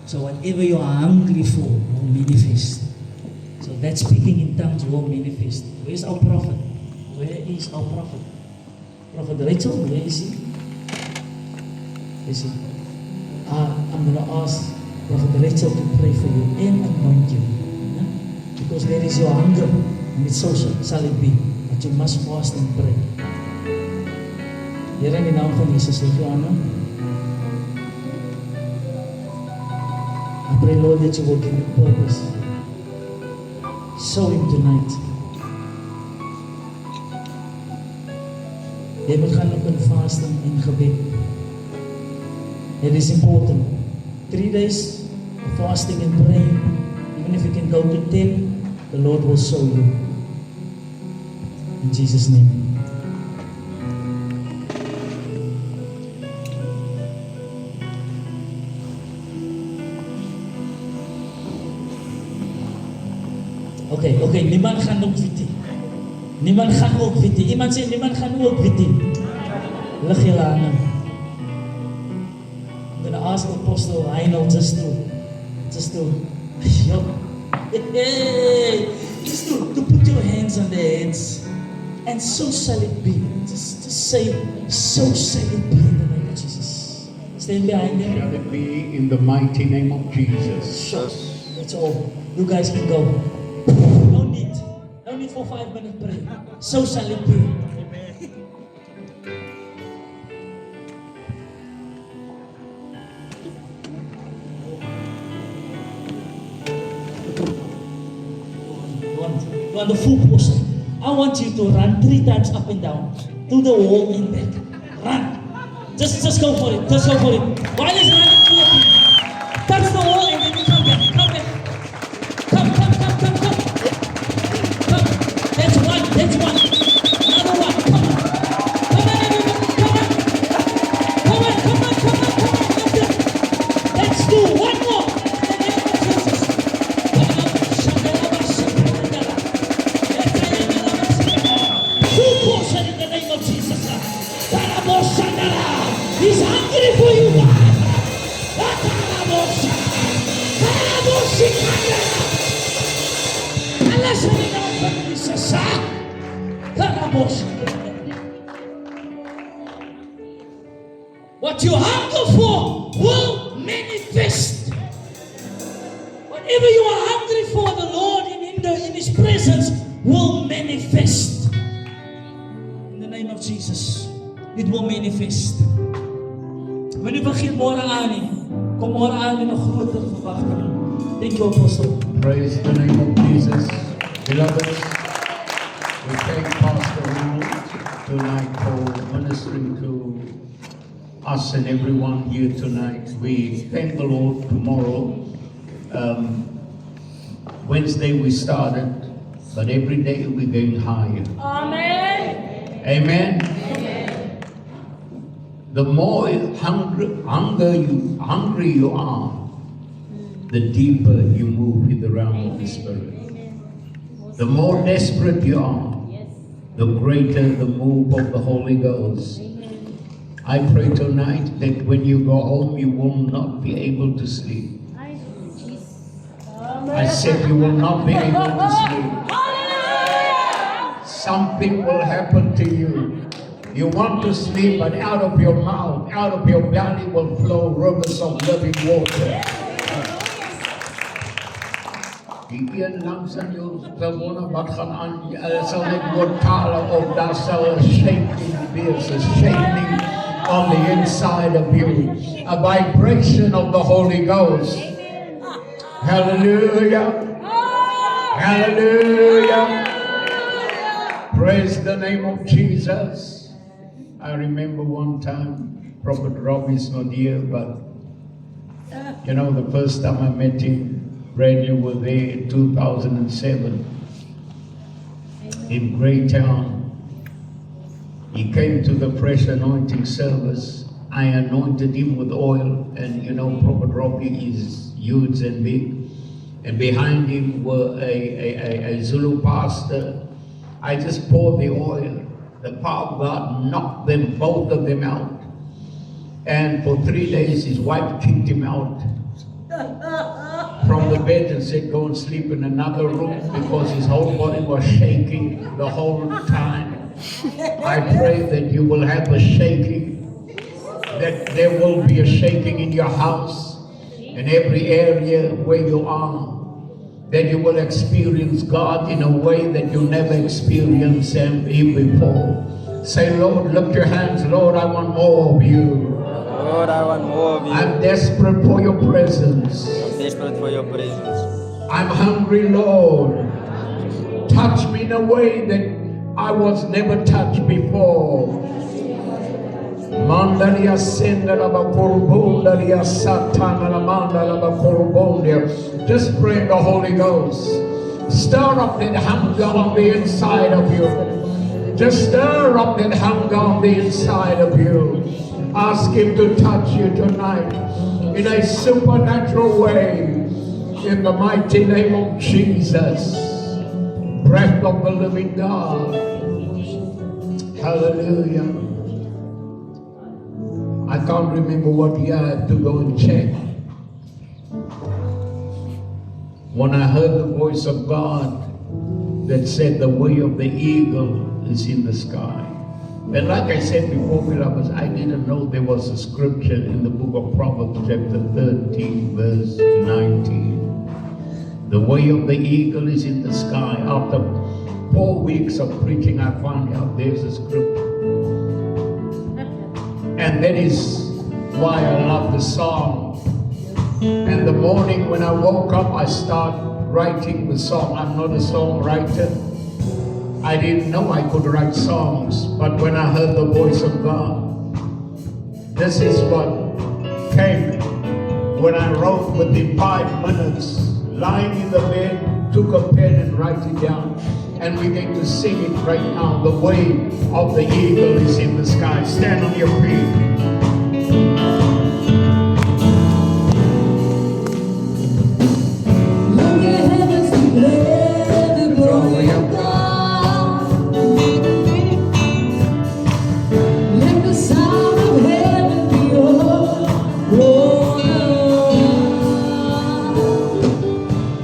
So whatever you are hungry for will manifest. So that speaking in tongues will manifest. Where's our prophet? Where is our prophet? Prophet Rachel, where is he? Is he? I'm going to ask Prophet Rachel to pray for you and anoint you. Yeah? Because there is your hunger. And it's so shall it be. But you must fast and pray. Here in die naam van Jesus, lief Johanna. I pray, Lord, that you will give me purpose. Show him tonight. Jy moet gaan op in fasting en gebed. It is important. 3 days of fasting and praying. Even if you can go to 10, the Lord will show you. In Jesus' name. Okay, niemand gaan ook witty. Niemand gaan ook witty. Iemand sê, niemand gaan ook witty. Lig julle hande. I'm going to ask Apostle Reinhold just to, to put your hands on their heads. And so shall it be. Just say, so shall it be in the name of Jesus. Stand behind them. Shall it be in the mighty name of Jesus. That's all. You guys can go. No need for 5 minute prayer. So shall it be. You want the full portion. I want you to run 3 times up and down to the wall and back. Run. Just go for it. Just go for it. While it's running, touch the wall and then you come back. Come back. Come. That's one. Another one. Come on, everybody. Come on. Let's do one more. In the name of Jesus. He's hungry for you. What you hunger for will manifest. Whatever you are hungry for, the Lord in His presence will manifest. In the name of Jesus, it will manifest. When you begin môre aan nie, kom môre aan met 'n groter verwagting. Thank you, Apostle. Praise the name of Jesus. Beloved, we thank Pastor Ronald tonight for ministering to us and everyone here tonight. We thank the Lord tomorrow. Wednesday we started, but every day we're going higher. Amen. The more hungry you are, the deeper you move in the realm of the Spirit. The more desperate you are, the greater the move of the Holy Ghost. I pray tonight that when you go home, you will not be able to sleep. I said you will not be able to sleep. Something will happen to you. You want to sleep, but out of your mouth, out of your belly will flow rivers of living water. Die een langs aan jou gewone wat gaan aan, sal net word tale of daar sal 'n shaking wees, a shaking on the inside of you, a vibration of the Holy Ghost. Hallelujah. Hallelujah. Praise the name of Jesus. I remember one time, Prophet Robbie's not here, but you know, the first time I met him, Brad, you were there in 2007 in Greytown. He came to the fresh anointing service. I anointed him with oil, and you know, Prophet Robbie is huge and big. And behind him were a Zulu pastor. I just poured the oil. The power of God knocked them, both of them out. And for 3 days, his wife kicked him out from the bed and said, go and sleep in another room, because his whole body was shaking the whole time. I pray that you will have a shaking, that there will be a shaking in your house, in every area where you are, that you will experience God in a way that you never experienced Him before. Say, Lord, lift your hands. Lord, I want more of you. Lord, I want more of you. I'm desperate for your presence. I'm desperate for your presence. I'm hungry, Lord. Touch me in a way that I was never touched before. Mandalia sendala bakurbundalia satana la mandala bakurbundia. Just pray in the Holy Ghost. Stir up that hunger on the inside of you. Just stir up that hunger on the inside of you. Ask Him to touch you tonight in a supernatural way. In the mighty name of Jesus. Breath of the living God. Hallelujah. I can't remember what year I had to go and check. When I heard the voice of God that said the way of the eagle is in the sky. And like I said before, beloveds, I didn't know there was a scripture in the book of Proverbs chapter 13 verse 19. The way of the eagle is in the sky. After 4 weeks of preaching, I found out there's a scripture. And that is why I love the song. And the morning when I woke up, I started writing the song. I'm not a songwriter. I didn't know I could write songs. But when I heard the voice of God, this is what came. When I wrote within 5 minutes, lying in the bed, took a pen and write it down. And we're going to sing it right now. The way of the eagle is in the sky. Stand on your feet. Look at heavens declare the glory of God. Let the sound of heaven be heard.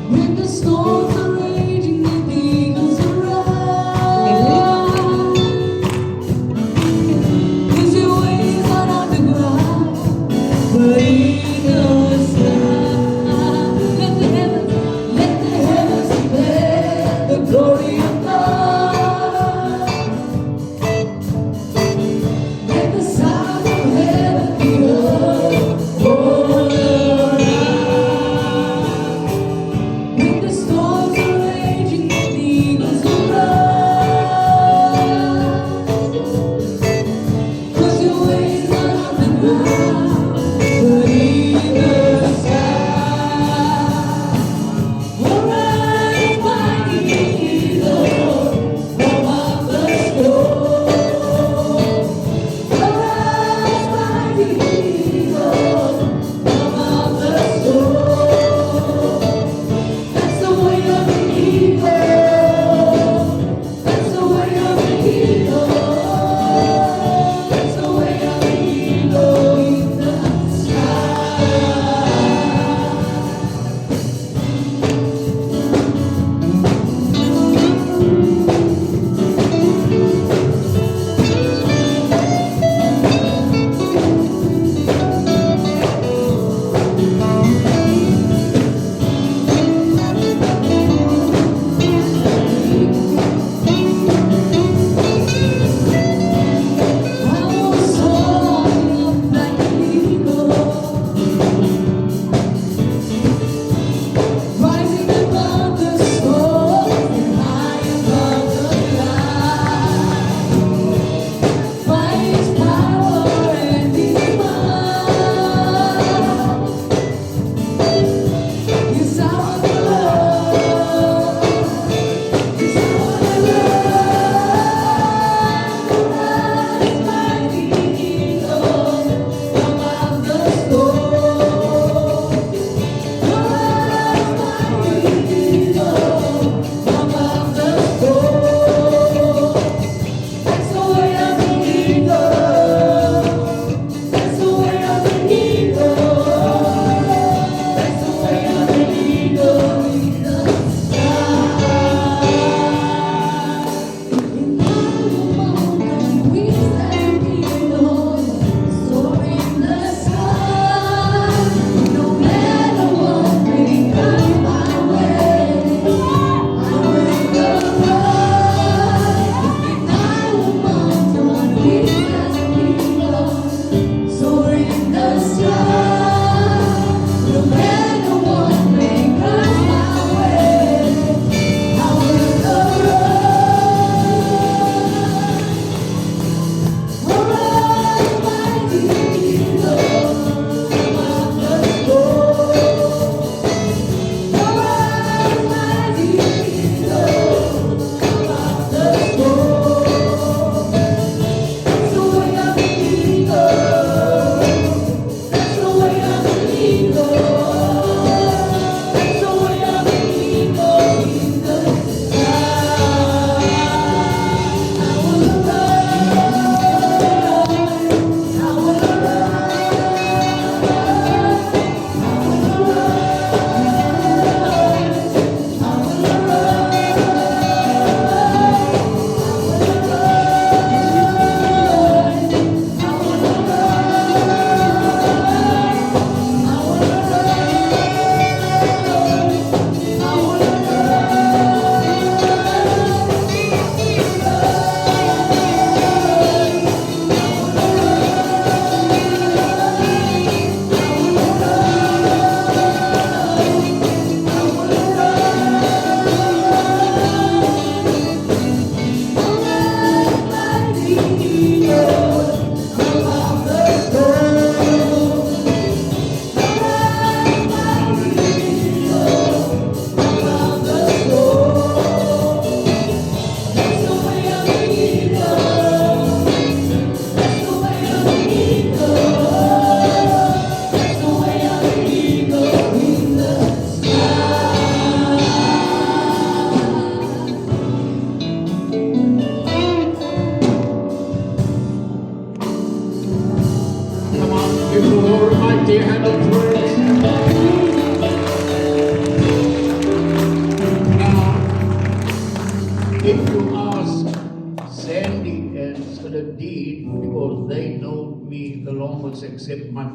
When the storms are raging, the eagles arise. 'Cause your ways are not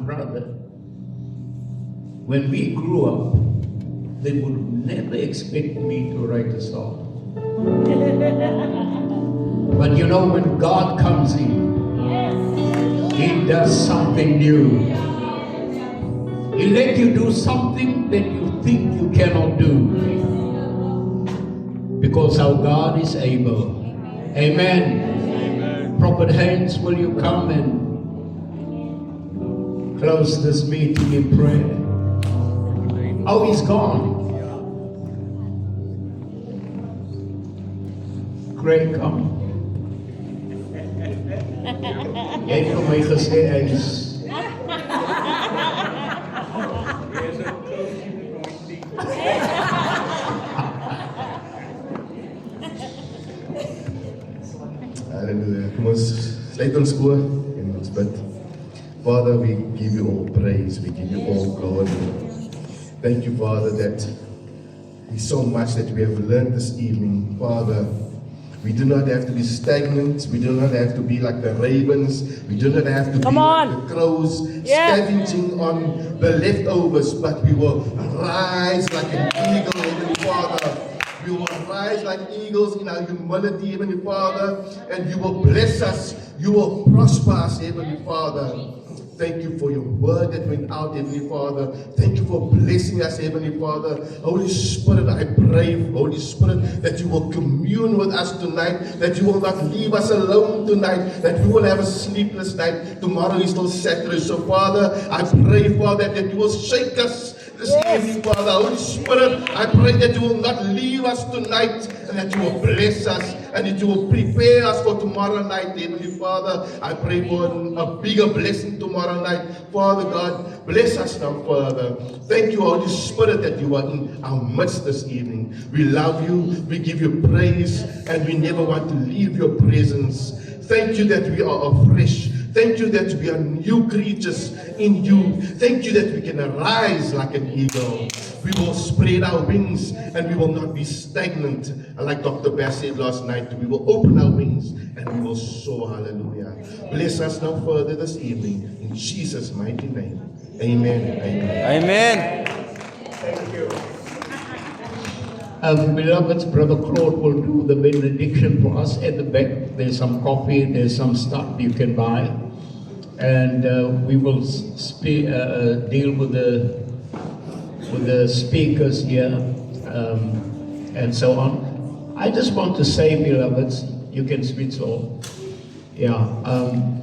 brother, when we grew up, they would never expect me to write a song. But you know, when God comes in, He does something new. He let you do something that you think you cannot do. Because our God is able. Amen. Prophet Haynes, will you come and close this meeting in prayer? Oh, he's gone. Craig, come. Jy het vir my gesê hy is Hallelujah. Kom ons sluit ons oë en ons bid. Father, we give you all praise, we give you all glory. Thank you, Father, that there's so much that we have learned this evening. Father, we do not have to be stagnant. We do not have to be like the ravens. We do not have to be like the crows, scavenging on the leftovers, but we will rise like an eagle, Heavenly Father. We will rise like eagles in our humility, Heavenly Father, and you will bless us. You will prosper us, Heavenly Father. Thank you for your word that went out, Heavenly Father. Thank you for blessing us, Heavenly Father. Holy Spirit, I pray, Holy Spirit, that you will commune with us tonight, that you will not leave us alone tonight, that we will have a sleepless night. Tomorrow is still Saturday. So, Father, I pray, Father, that you will shake us this evening, Father. Holy Spirit, I pray that you will not leave us tonight, and that you will bless us, and that you will prepare us for tomorrow night, Heavenly Father. I pray for a bigger blessing tomorrow night. Father God, bless us now, Father. Thank you, Holy Spirit, that you are in our midst this evening. We love you, we give you praise, and we never want to leave your presence. Thank you that we are afresh. Thank you that we are new creatures in you. Thank you that we can arise like an eagle. We will spread our wings and we will not be stagnant. And like Dr. Bass said last night, we will open our wings and we will soar. Hallelujah. Bless us now further this evening. In Jesus' mighty name. Amen and amen. Amen. Beloved, Brother Claude will do the benediction for us at the back. There's some coffee, there's some stuff you can buy. And we will deal with the speakers here and so on. I just want to say, beloveds, you can switch off. Yeah.